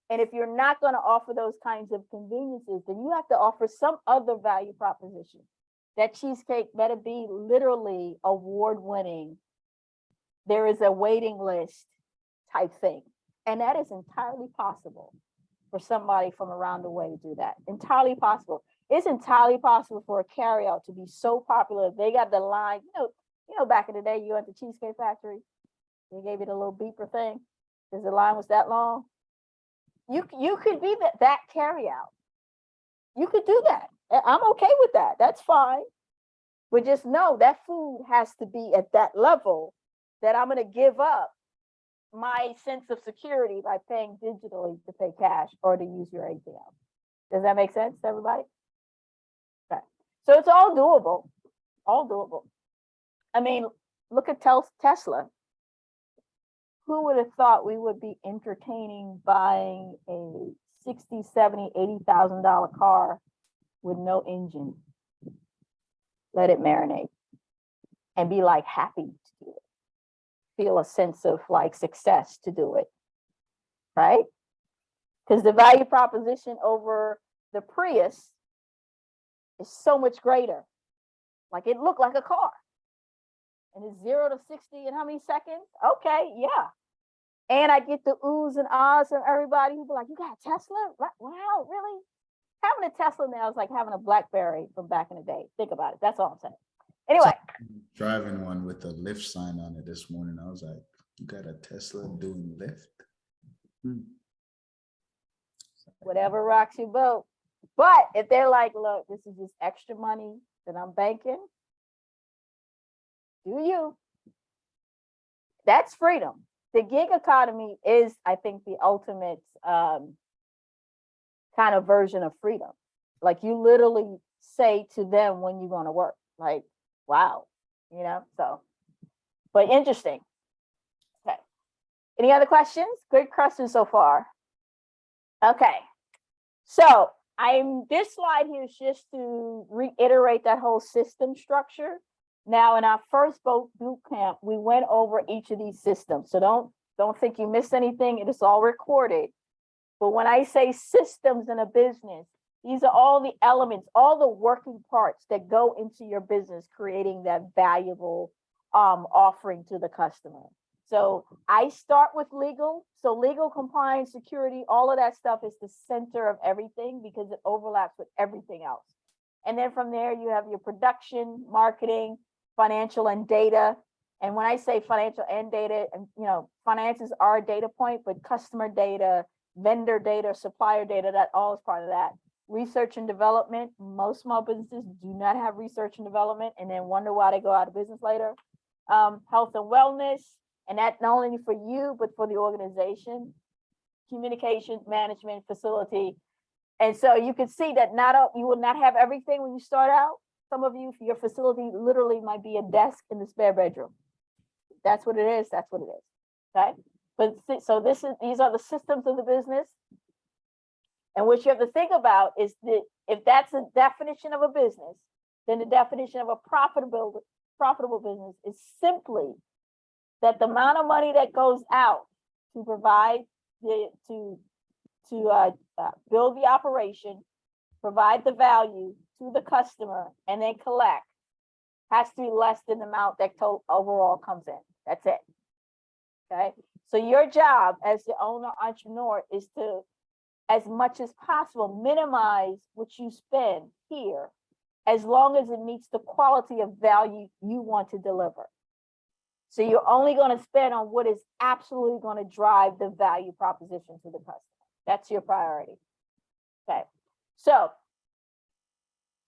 And if you're not going to offer those kinds of conveniences, then you have to offer some other value proposition. That cheesecake better be literally award-winning. There is a waiting list type thing. And that is entirely possible for somebody from around the way to do that. Entirely possible. It's entirely possible for a carryout to be so popular. They got the line, you know, back in the day, you at the Cheesecake Factory, they gave you the little beeper thing because the line was that long. You could be that carryout. You could do that. I'm okay with that. That's fine. But just know that food has to be at that level that I'm going to give up my sense of security by paying digitally to pay cash or to use your ATM. Does that make sense to everybody? Okay. So it's all doable. All doable. I mean, look at Tesla. Who would have thought we would be entertaining buying a $60,000, $70,000, $80,000 car with no engine? Let it marinate and be like happy to do it. Feel a sense of like success to do it, right? Because the value proposition over the Prius is so much greater. Like it looked like a car. And it's 0 to 60 in how many seconds? Okay, yeah. And I get the oohs and ahs from everybody who be like, you got a Tesla? Wow, really? Having a Tesla now is like having a BlackBerry from back in the day. Think about it. That's all I'm saying. Anyway. Driving one with a Lyft sign on it this morning. I was like, you got a Tesla doing Lyft? Whatever rocks your boat. But if they're like, look, this is just extra money that I'm banking, do you? That's freedom. The gig economy is, I think, the ultimate kind of version of freedom. Like you literally say to them when you're going to work, like, wow, so, but interesting. Okay. Any other questions? Good questions so far. Okay. So this slide here is just to reiterate that whole system structure. Now, in our first boot camp, we went over each of these systems. So don't think you missed anything. It is all recorded. But when I say systems in a business, these are all the elements, all the working parts that go into your business, creating that valuable offering to the customer. So I start with legal. So legal, compliance, security, all of that stuff is the center of everything because it overlaps with everything else. And then from there, you have your production, marketing, financial, and data. And when I say financial and data, and finances are a data point, but customer data, vendor data, supplier data, that all is part of that. Research and development. Most small businesses do not have research and development and then wonder why they go out of business later. Health and wellness, and that not only for you, but for the organization. Communication, management, facility. And so you can see that you will not have everything when you start out. Some of you, your facility literally might be a desk in the spare bedroom. That's what it is. That's what it is. Okay. But so these are the systems of the business. And what you have to think about is that if that's a definition of a business, then the definition of a profitable business is simply that the amount of money that goes out to provide to build the operation, provide the value to the customer, and then collect has to be less than the amount that overall comes in. That's it. Okay. So your job as the owner entrepreneur is to, as much as possible, minimize what you spend here, as long as it meets the quality of value you want to deliver. So you're only going to spend on what is absolutely going to drive the value proposition to the customer. That's your priority. Okay. So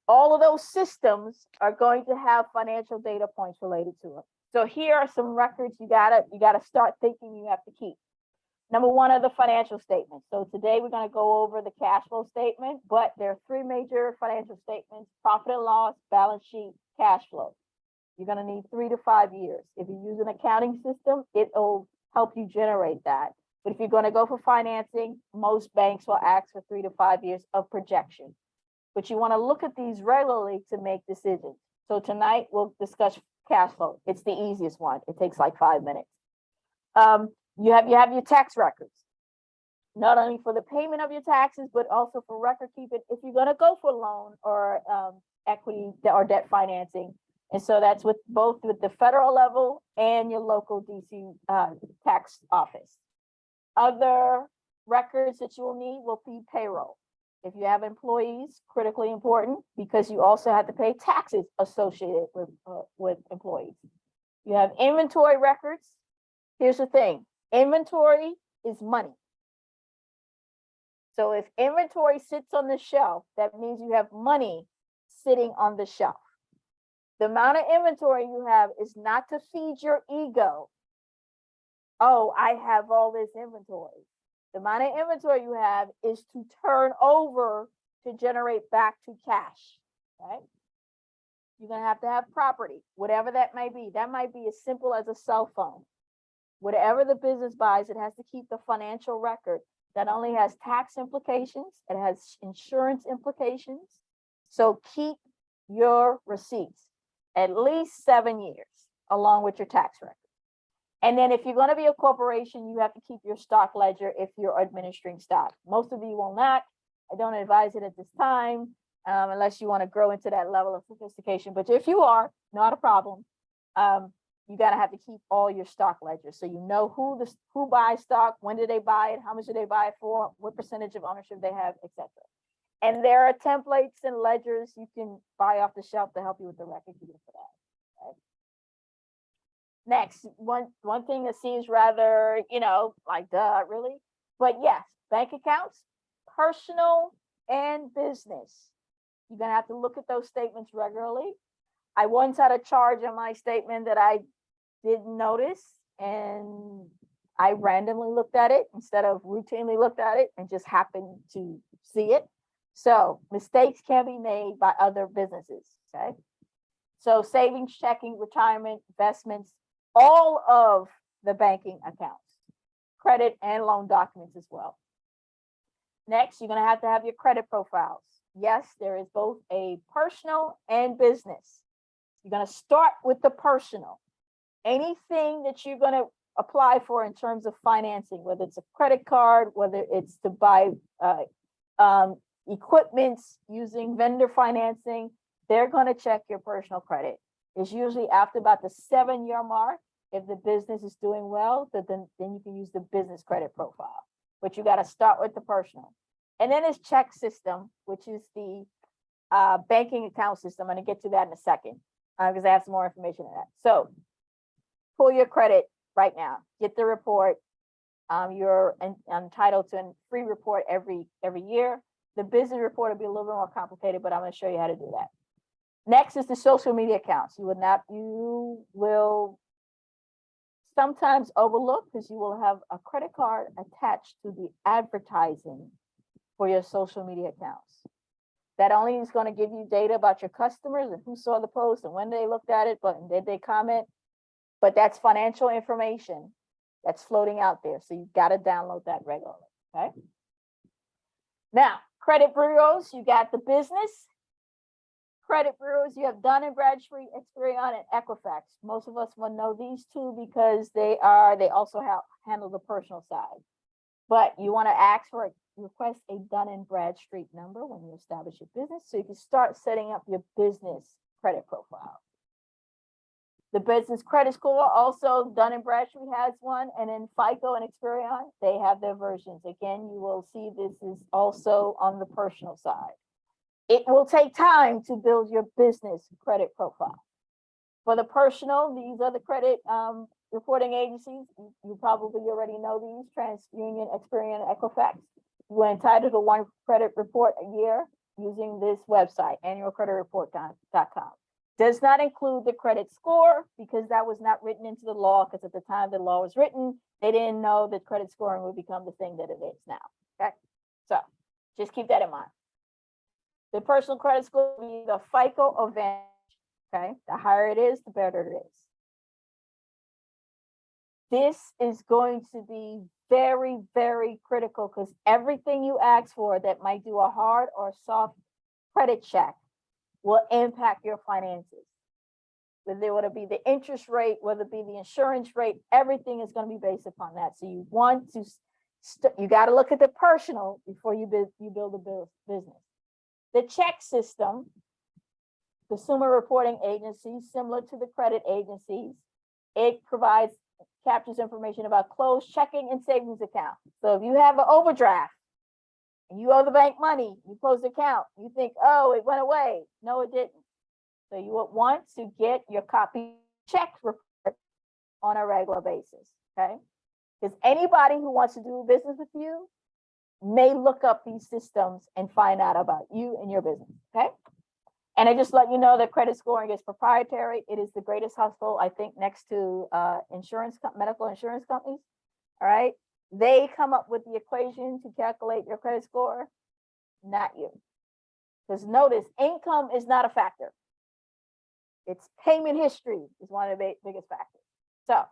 all of those systems are going to have financial data points related to them. So here are some records you gotta start thinking you have to keep. Number one are the financial statements. So today we're going to go over the cash flow statement, but there are three major financial statements: profit and loss, balance sheet, cash flow. You're going to need 3 to 5 years. If you use an accounting system, it'll help you generate that. But if you're going to go for financing, most banks will ask for 3 to 5 years of projection. But you want to look at these regularly to make decisions. So tonight we'll discuss cash flow. It's the easiest one. It takes like 5 minutes. You have your tax records, not only for the payment of your taxes, but also for record keeping if you're going to go for loan or equity or debt financing. And so that's with both with the federal level and your local DC tax office. Other records that you will need will be payroll. If you have employees, critically important because you also have to pay taxes associated with employees. You have inventory records. Here's the thing, inventory is money. So if inventory sits on the shelf, that means you have money sitting on the shelf. The amount of inventory you have is not to feed your ego. Oh, I have all this inventory. The amount of inventory you have is to turn over to generate back to cash, right? You're going to have property, whatever that might be. That might be as simple as a cell phone. Whatever the business buys, it has to keep the financial record that only has tax implications, it has insurance implications. So keep your receipts at least 7 years along with your tax record. And then if you're going to be a corporation, you have to keep your stock ledger if you're administering stock. Most of you will not. I don't advise it at this time, unless you want to grow into that level of sophistication. But if you are, not a problem. You got to have to keep all your stock ledgers. So you know who buys stock, when did they buy it, how much did they buy it for, what percentage of ownership they have, etc. And there are templates and ledgers you can buy off the shelf to help you with the record keeping for that. Right? Next, one thing that seems rather, like duh, really, but yes, bank accounts, personal and business. You're gonna have to look at those statements regularly. I once had a charge on my statement that I didn't notice, and I randomly looked at it instead of routinely looked at it and just happened to see it. So mistakes can be made by other businesses, okay? So savings, checking, retirement, investments, all of the banking accounts, credit and loan documents as well. Next, you're going to have your credit profiles. Yes, there is both a personal and business. You're going to start with the personal. Anything that you're going to apply for in terms of financing, whether it's a credit card, whether it's to buy equipment using vendor financing, they're going to check your personal credit. It's usually after about the 7-year mark. If the business is doing well, then you can use the business credit profile. But you got to start with the personal. And then it's check system, which is the banking account system. I'm going to get to that in a second because I have some more information on that. So pull your credit right now. Get the report. You're entitled to a free report every year. The business report will be a little bit more complicated, but I'm going to show you how to do that. Next is the social media accounts. You will sometimes overlook because you will have a credit card attached to the advertising for your social media accounts. That only is going to give you data about your customers and who saw the post and when they looked at it, but did they comment? But that's financial information that's floating out there. So you've got to download that regularly. Okay. Now, credit bureaus, you got the business. Credit bureaus, you have Dun & Bradstreet, Experian, and Equifax. Most of us will know these two because they also handle the personal side. But you want to request a Dun & Bradstreet number when you establish your business, so you can start setting up your business credit profile. The business credit score, also Dun & Bradstreet has one, and then FICO and Experian, they have their versions. Again, you will see this is also on the personal side. It will take time to build your business credit profile. For the personal, these are the credit reporting agencies. You probably already know these: TransUnion, Experian, Equifax. You're entitled to one credit report a year using this website, annualcreditreport.com. Does not include the credit score because that was not written into the law, because at the time the law was written, they didn't know that credit scoring would become the thing that it is now. Okay, so just keep that in mind. The personal credit score will be the FICO or Vantage. Okay, the higher it is, the better it is. this is going to be very, very critical because everything you ask for that might do a hard or soft credit check will impact your finances. Whether it be the interest rate, whether it be the insurance rate, everything is going to be based upon that. So you want to, you got to look at the personal before you build a business. The check system, consumer reporting agencies, similar to the credit agencies, it captures information about closed checking and savings account. So if you have an overdraft and you owe the bank money, you close the account, you think, oh, it went away. No, it didn't. So you would want to get your copy check report on a regular basis, okay? Because anybody who wants to do business with you may look up these systems and find out about you and your business, okay? And I just let you know that credit scoring is proprietary. It is the greatest hustle, I think, next to medical insurance companies, all right? They come up with the equation to calculate your credit score, not you. Because notice, income is not a factor. It's payment history is one of the biggest factors. So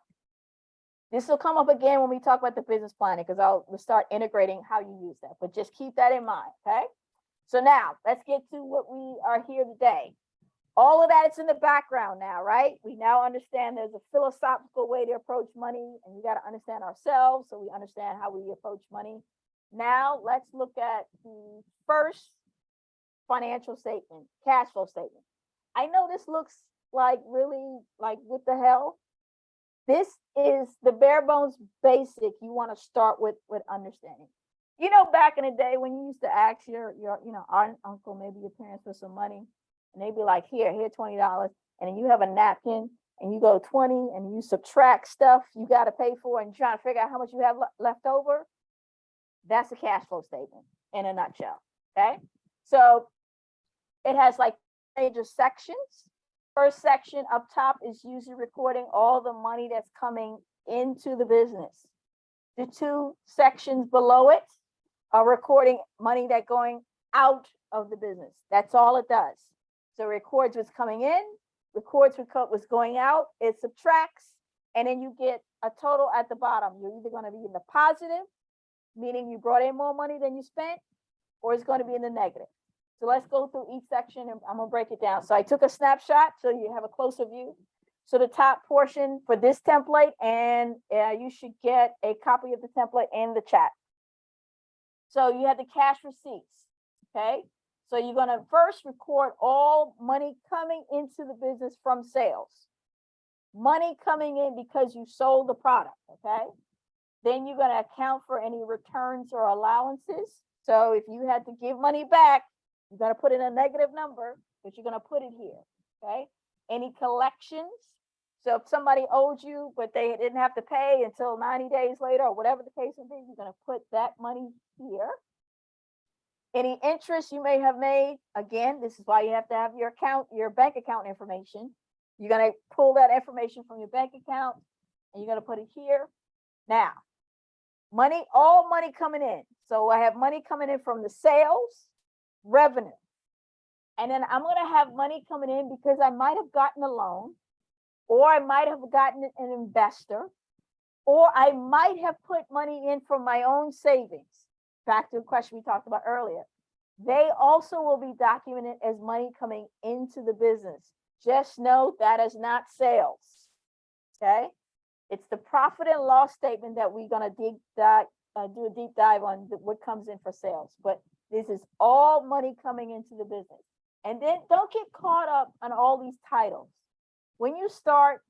this will come up again when we talk about the business planning, because we'll start integrating how you use that, but just keep that in mind, okay? So now let's get to what we are here today. All of that is in the background now, right? We now understand there's a philosophical way to approach money, and we got to understand ourselves so we understand how we approach money. Now let's look at the first financial statement, cash flow statement. I know this looks like really like what the hell? This is the bare bones basic you want to start with understanding. You know, back in the day when you used to ask your aunt, uncle, maybe your parents for some money, and they'd be like, here $20, and then you have a napkin and you go 20 and you subtract stuff you got to pay for and try to figure out how much you have left over. That's a cash flow statement in a nutshell, okay? So it has like major sections. First section up top is usually recording all the money that's coming into the business. The two sections below it are recording money that's going out of the business. That's all it does. So it records what's coming in, records what's going out, it subtracts, and then you get a total at the bottom. You're either going to be in the positive, meaning you brought in more money than you spent, or it's going to be in the negative. So let's go through each section and I'm gonna break it down. So I took a snapshot so you have a closer view. So the top portion for this template, and you should get a copy of the template in the chat. So you have the cash receipts, okay? So you're gonna first record all money coming into the business from sales. Money coming in because you sold the product, okay? Then you're gonna account for any returns or allowances. So if you had to give money back, you're going to put in a negative number, but you're going to put it here, okay? Any collections. So if somebody owed you, but they didn't have to pay until 90 days later or whatever the case may be, you're going to put that money here. Any interest you may have made, again, this is why you have to have your bank account information. You're going to pull that information from your bank account and you're going to put it here. Now, all money coming in. So I have money coming in from the sales, revenue. And then I'm going to have money coming in because I might have gotten a loan, or I might have gotten an investor, or I might have put money in from my own savings. Back to the question we talked about earlier. They also will be documented as money coming into the business. Just note that is not sales. Okay. It's the profit and loss statement that we're going to do a deep dive on what comes in for sales. But this is all money coming into the business. And then don't get caught up on all these titles. When you start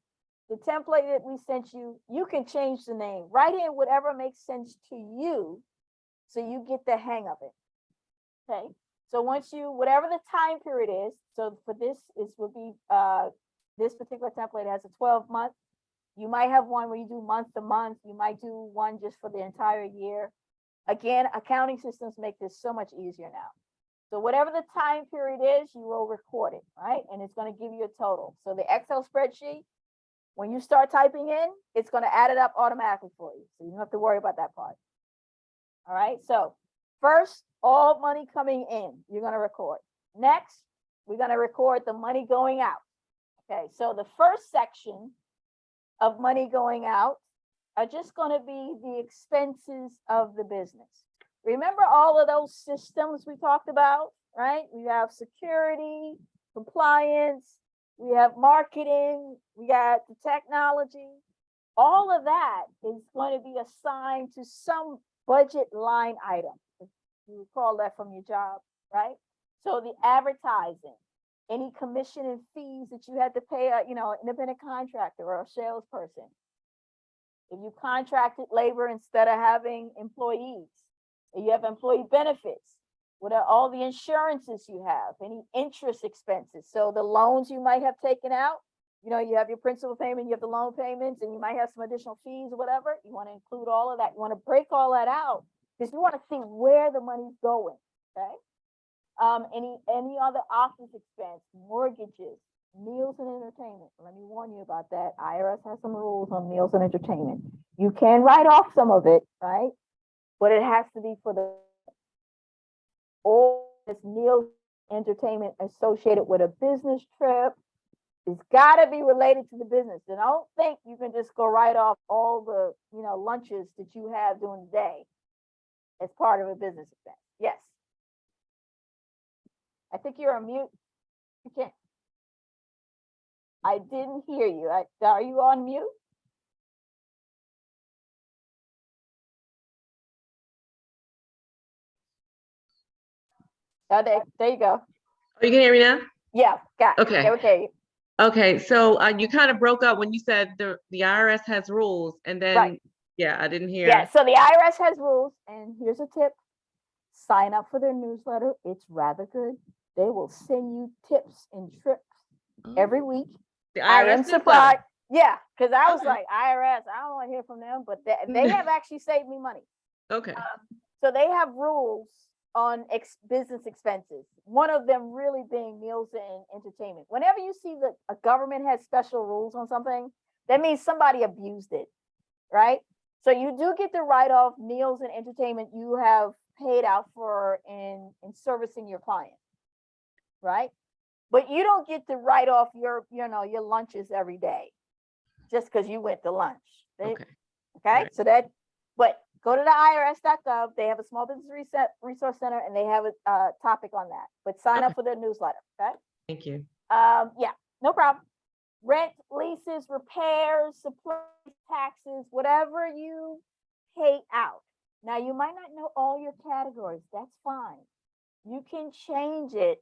the template that we sent you, you can change the name. Write in whatever makes sense to you so you get the hang of it. Okay. So whatever the time period is, so for this this particular template has a 12-month. You might have one where you do month to month. You might do one just for the entire year. Again, accounting systems make this so much easier now. So whatever the time period is, you will record it, right? And it's going to give you a total. So the Excel spreadsheet, when you start typing in, it's going to add it up automatically for you. So you don't have to worry about that part. All right. So first, all money coming in, you're going to record. Next, we're going to record the money going out. Okay. So the first section of money going out are just going to be the expenses of the business. Remember all of those systems we talked about, right? We have security, compliance, we have marketing, we got the technology. All of that is going to be assigned to some budget line item. If you recall that from your job, right? So the advertising, any commission and fees that you had to pay a, independent contractor or a salesperson. If you contracted labor instead of having employees, if you have employee benefits, what are all the insurances you have, any interest expenses? So the loans you might have taken out, you have your principal payment, you have the loan payments, and you might have some additional fees or whatever. You want to include all of that. You want to break all that out because you want to see where the money's going, okay? Any other office expense, mortgages, meals and entertainment. Let me warn you about that. IRS has some rules on meals and entertainment. You can write off some of it, right? But it has to be for the all this meals entertainment associated with a business trip. It's got to be related to the business. And I don't think you can just go write off all the lunches that you have during the day as part of a business expense. Yes. I think you're on mute. You can't. I didn't hear you. Are you on mute? Oh, there you go. Oh, you can hear me now? Yeah, got it. Okay. Okay. Okay, so you kind of broke up when you said the IRS has rules, and then Right. yeah, I didn't hear. Yeah, so the IRS has rules, and here's a tip. Sign up for their newsletter. It's rather good. They will send you tips and tricks every week. The I IRS am newsletter. surprised. Yeah, because I was Okay. like, IRS, I don't want to hear from them, but they have actually saved me money. Okay. So they have rules on business expenses. One of them really being meals and entertainment. Whenever you see that a government has special rules on something, that means somebody abused it, right? So you do get to write off meals and entertainment you have paid out for in servicing your client, right? But you don't get to write off your lunches every day just because you went to lunch. Okay. Right. So that, but go to the irs.gov. They have a small business resource center, and they have a topic on that. But sign up for their newsletter. Okay. Thank you. Yeah, no problem. Rent, leases, repairs, supplies, taxes, whatever you pay out. Now you might not know all your categories. That's fine. You can change it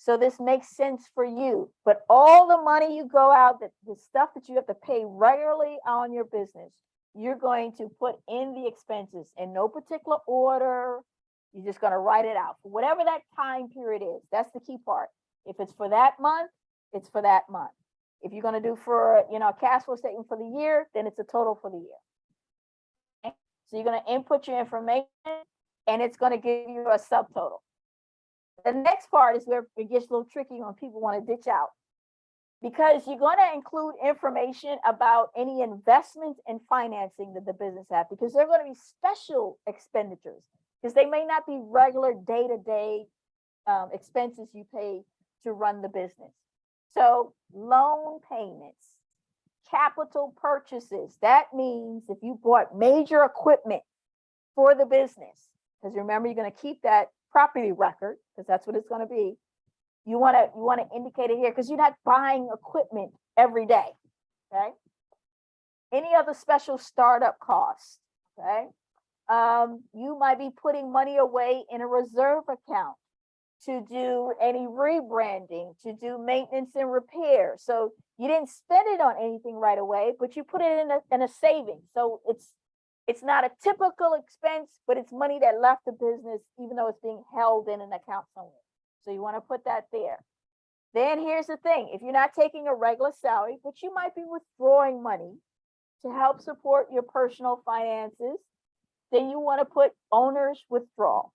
so this makes sense for you. But all the money you go out, the stuff that you have to pay regularly on your business, you're going to put in the expenses in no particular order. You're just going to write it out for whatever that time period is. That's the key part. If it's for that month, it's for that month. If you're going to do for a cash flow statement for the year, then it's a total for the year. Okay? So you're going to input your information, and it's going to give you a subtotal. The next part is where it gets a little tricky when people want to ditch out, because you're going to include information about any investments and financing that the business have, because they're going to be special expenditures, because they may not be regular day-to-day expenses you pay to run the business. So loan payments, capital purchases, that means if you bought major equipment for the business, because remember, you're going to keep that property record, because that's what it's going to be. You want to indicate it here, because you're not buying equipment every day. Okay. Any other special startup costs. Okay. You might be putting money away in a reserve account to do any rebranding, to do maintenance and repair. So you didn't spend it on anything right away, but you put it in a savings. So it's not a typical expense, but it's money that left the business, even though it's being held in an account somewhere. So you want to put that there. Then here's the thing. If you're not taking a regular salary, but you might be withdrawing money to help support your personal finances, then you want to put owner's withdrawal.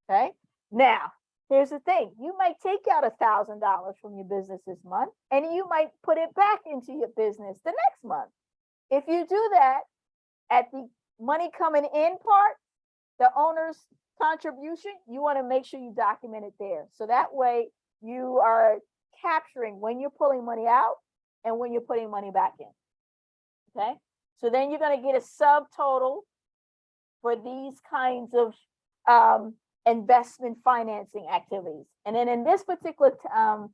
Okay. Now, here's the thing. You might take out $1,000 from your business this month, and you might put it back into your business the next month. If you do that, at the money coming in part, the owner's contribution, you want to make sure you document it there. So that way you are capturing when you're pulling money out and when you're putting money back in. Okay. So then you're gonna get a subtotal for these kinds of investment financing activities. And then in this particular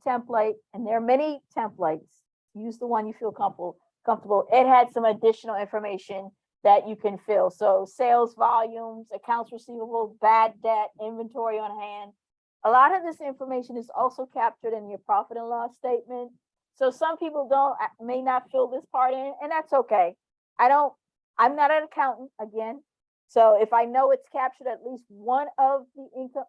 template, and there are many templates, use the one you feel comfortable. It had some additional information that you can fill. So sales volumes, accounts receivable, bad debt, inventory on hand. A lot of this information is also captured in your profit and loss statement. So some people may not fill this part in, and that's okay. I'm not an accountant again. So if I know it's captured at least one of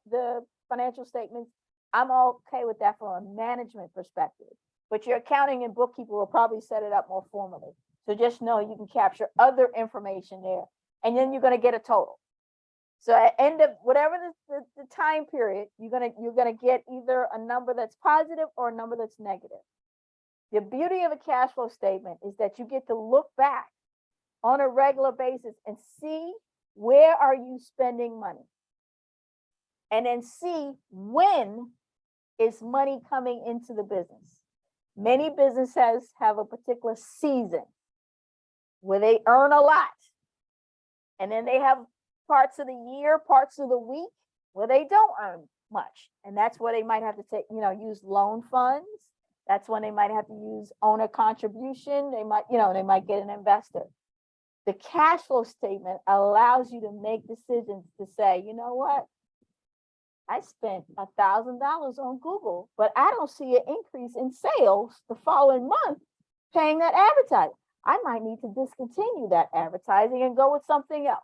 the financial statements, I'm okay with that from a management perspective. But your accounting and bookkeeper will probably set it up more formally. So just know you can capture other information there, and then you're going to get a total. So at end of whatever the time period, you're gonna get either a number that's positive or a number that's negative. The beauty of a cash flow statement is that you get to look back on a regular basis and see where are you spending money, and then see when is money coming into the business. Many businesses have a particular season where they earn a lot, and then they have parts of the year, parts of the week where they don't earn much. And that's where they might have to use loan funds. That's when they might have to use owner contribution. They might get an investor. The cash flow statement allows you to make decisions to say, you know what? I spent $1,000 on Google, but I don't see an increase in sales the following month paying that advertising. I might need to discontinue that advertising and go with something else.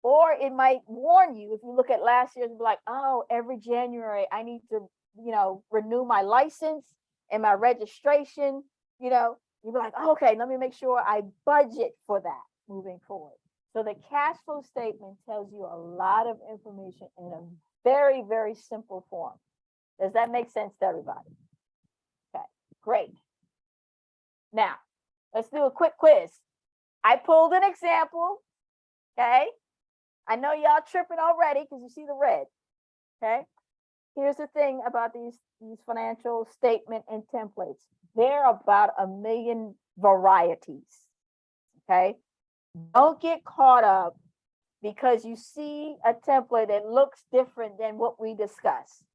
Or it might warn you, if you look at last year's, be like, oh, every January I need to, renew my license and my registration. You'd be like, okay, let me make sure I budget for that moving forward. So the cash flow statement tells you a lot of information in a very, very simple form. Does that make sense to everybody? Okay, great. Now, let's do a quick quiz. I pulled an example, okay? I know y'all tripping already because you see the red, okay? Here's the thing about these financial statement and templates. There are about 1 million varieties, okay? Don't get caught up because you see a template that looks different than what we discussed.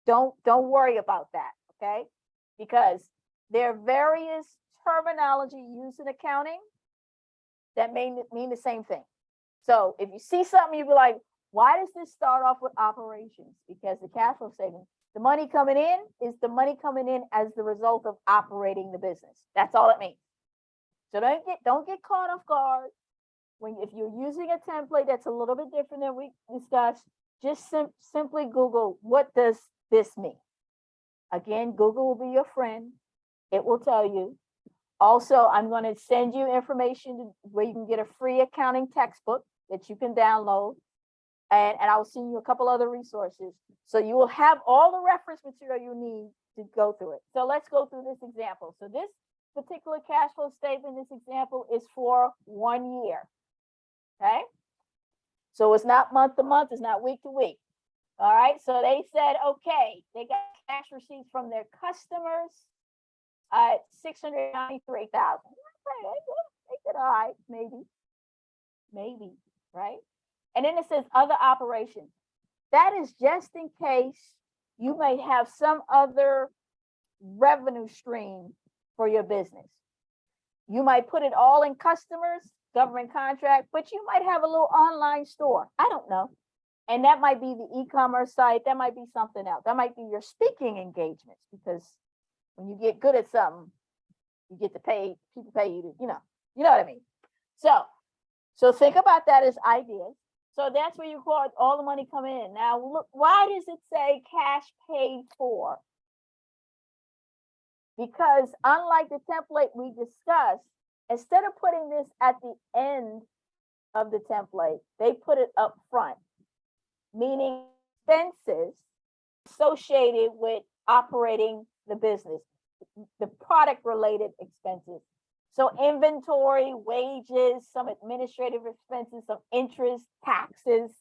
Don't worry about that, okay? Because there are various terminology used in accounting that may mean the same thing. So if you see something, you'll be like, why does this start off with operations? Because the cash flow statement, the money coming in is the money coming in as the result of operating the business. That's all it means. So don't get caught off guard if you're using a template that's a little bit different than we discussed. Just simply Google, what does this mean? Again, Google will be your friend. It will tell you. Also, I'm going to send you information where you can get a free accounting textbook that you can download. And I will send you a couple other resources. So you will have all the reference material you need to go through it. So let's go through this example. So this particular cash flow statement, this example is for 1 year. Okay. So it's not month to month, it's not week to week. All right. So they said, okay, they got cash receipts from their customers at $693,000. They did all right, maybe, right? And then it says other operations. That is just in case you may have some other revenue stream for your business. You might put it all in customers, government contract, but you might have a little online store. I don't know. And that might be the e-commerce site. That might be something else. That might be your speaking engagements, because when you get good at something, you get to pay, people pay you to, you know what I mean? So think about that as ideas. So that's where you call it all the money coming in. Now, look, why does it say cash paid for? Because unlike the template we discussed, instead of putting this at the end of the template, they put it up front, meaning expenses associated with operating the business, the product related expenses. So inventory, wages, some administrative expenses, some interest, taxes,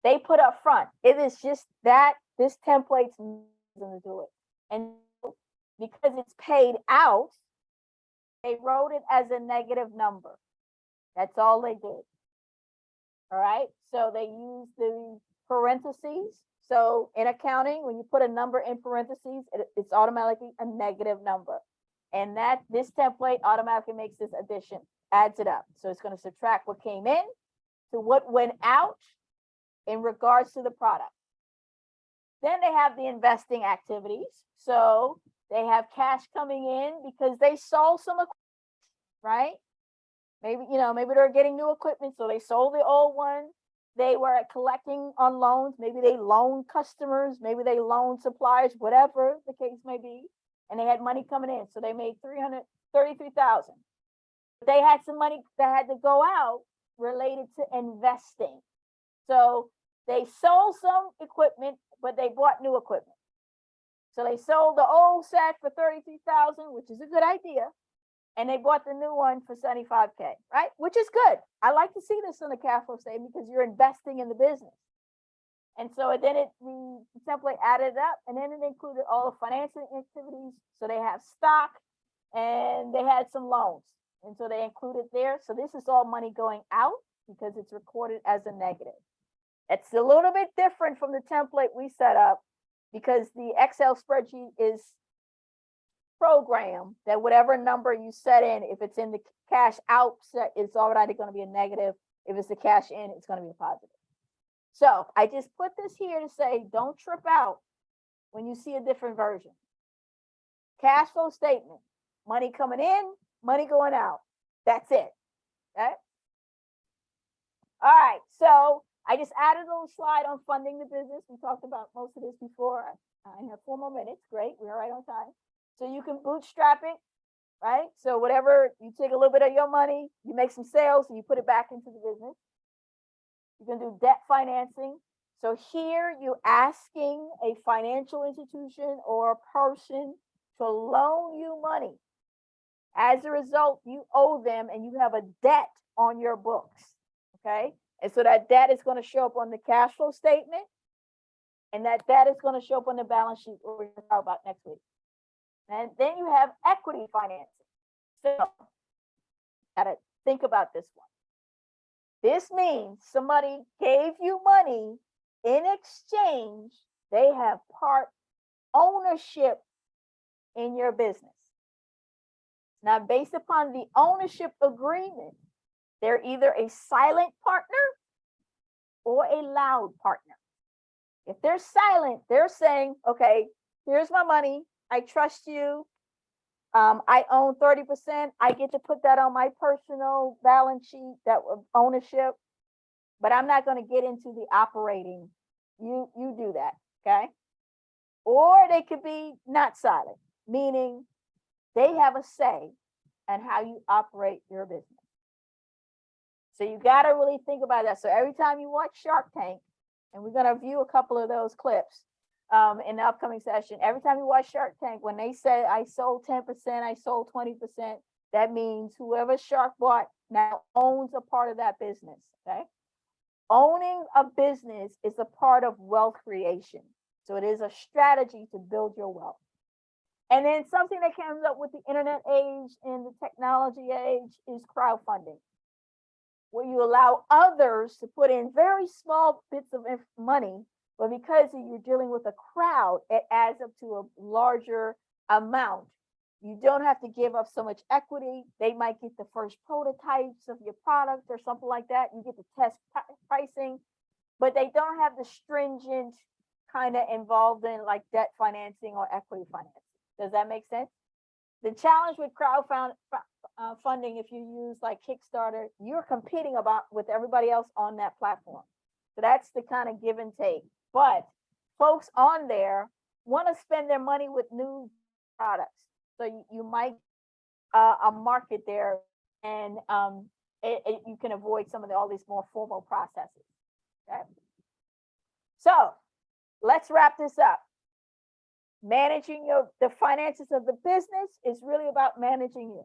they put up front. It is just that this template's going to do it. And because it's paid out, They wrote it as a negative number. That's all they did. All right, so they use the parentheses. So in accounting, when you put a number in parentheses, it's automatically a negative number. And that this template automatically makes this addition, adds it up. So it's going to subtract what came in to what went out in regards to the product. Then they have the investing activities. So they have cash coming in because they sold some equipment, right? Maybe, maybe they're getting new equipment, so they sold the old one. They were collecting on loans. Maybe they loaned customers, maybe they loaned suppliers, whatever the case may be. And they had money coming in, so they made $333,000. They had some money that had to go out related to investing. So they sold some equipment, but they bought new equipment. So they sold the old set for $33,000, which is a good idea. And they bought the new one for $75K, right? Which is good. I like to see this in the cash flow statement because you're investing in the business. And so then the template added up, and then it included all the financing activities. So they have stock and they had some loans. And so they included there. So this is all money going out because it's recorded as a negative. It's a little bit different from the template we set up because the Excel spreadsheet is program that whatever number you set in, if it's in the cash out set, it's already going to be a negative. If it's the cash in, it's going to be a positive. So I just put this here to say, don't trip out when you see a different version. Cash flow statement, money coming in, money going out. That's it. Okay. All right. So I just added a little slide on funding the business. We talked about most of this before. I have 4 more minutes. Great. We're right on time. So you can bootstrap it, right? So whatever, you take a little bit of your money, you make some sales, and you put it back into the business. You can do debt financing. So here you're asking a financial institution or a person to loan you money. As a result, you owe them and you have a debt on your books, okay? And so that debt is going to show up on the cash flow statement, and that debt is going to show up on the balance sheet, what we're going to talk about next week. And then you have equity financing. So, gotta think about this one. This means somebody gave you money in exchange. They have part ownership in your business. Now, based upon the ownership agreement, they're either a silent partner or a loud partner. If they're silent, they're saying, okay, here's my money. I trust you. I own 30%. I get to put that on my personal balance sheet, that ownership, but I'm not going to get into the operating. You do that, okay? Or they could be not silent, meaning they have a say in how you operate your business. So you got to really think about that. So every time you watch Shark Tank, and we're going to view a couple of those clips in the upcoming session, every time you watch Shark Tank, when they say I sold 10%, I sold 20%, that means whoever Shark bought now owns a part of that business, okay? Owning a business is a part of wealth creation. So it is a strategy to build your wealth. And then something that comes up with the internet age and the technology age is crowdfunding, where you allow others to put in very small bits of money, but because you're dealing with a crowd, it adds up to a larger amount. You don't have to give up so much equity. They might get the first prototypes of your product or something like that. You get the test pricing, but they don't have the stringent kind of involved in like debt financing or equity financing. Does that make sense? The challenge with funding, if you use like Kickstarter, you're competing with everybody else on that platform. So that's the kind of give and take. But folks on there want to spend their money with new products. So you might a market there, and you can avoid some of all these more formal processes. Okay? So let's wrap this up. Managing the finances of the business is really about managing you.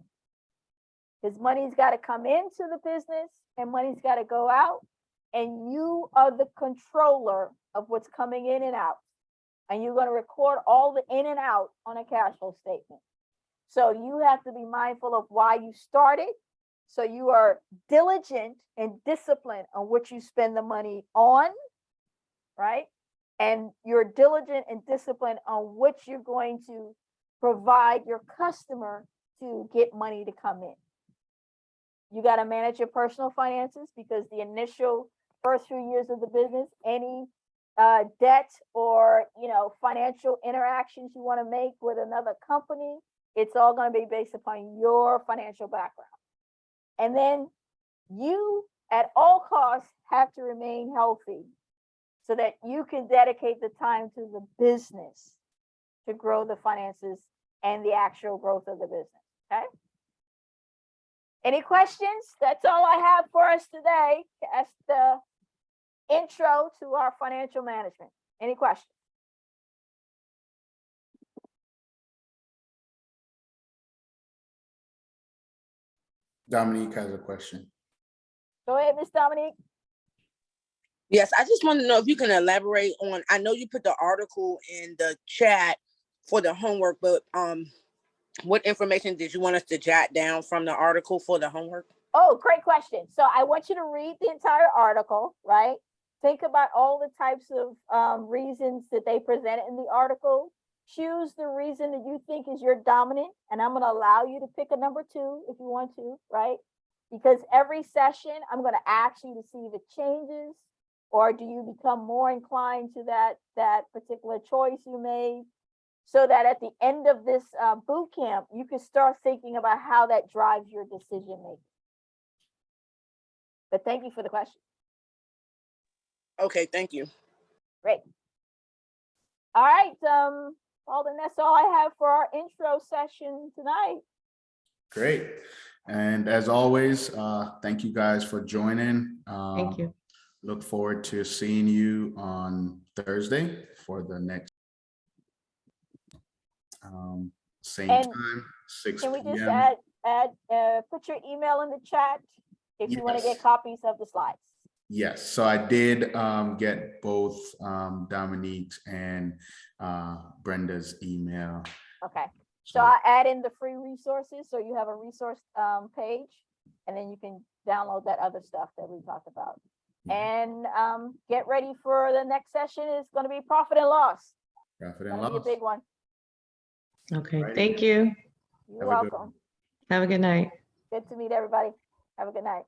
Because money's got to come into the business and money's got to go out. And you are the controller of what's coming in and out. And you're going to record all the in and out on a cash flow statement. So you have to be mindful of why you started. So you are diligent and disciplined on what you spend the money on, right? And you're diligent and disciplined on what you're going to provide your customer to get money to come in. You got to manage your personal finances because the initial first few years of the business, any debt or financial interactions you want to make with another company, it's all going to be based upon your financial background. And then you, at all costs, have to remain healthy so that you can dedicate the time to the business to grow the finances and the actual growth of the business. Okay. Any questions? That's all I have for us today. That's the intro to our financial management. Any questions? Dominique has a question. Go ahead, Miss Dominique. Yes, I just want to know if you can elaborate on, I know you put the article in the chat for the homework, but what information did you want us to jot down from the article for the homework? Oh, great question. So I want you to read the entire article, right? Think about all the types of reasons that they present in the article. Choose the reason that you think is your dominant, and I'm going to allow you to pick a number 2 if you want to, right? Because every session, I'm going to ask you to see if it changes, or do you become more inclined to that particular choice you made, so that at the end of this boot camp, you can start thinking about how that drives your decision making. But thank you for the question. Okay, thank you. Great. All right, Alden, that's all I have for our intro session tonight. Great. And as always, thank you guys for joining. Thank you. Look forward to seeing you on Thursday for the next same And time, 6 Can we just p.m. put your email in the chat if you want to Yes. get copies of the slides? Yes, so I did get both Dominique's and Brenda's email. Okay. So I add in the free resources, so you have a resource page, and then you can download that other stuff that we talked about. And get ready for the next session. It's going to be profit and loss. Profit It's and going to be a loss. big one. Okay, Right. thank you. You're Have a good welcome. Have a good night. Good to meet everybody. Have a good night.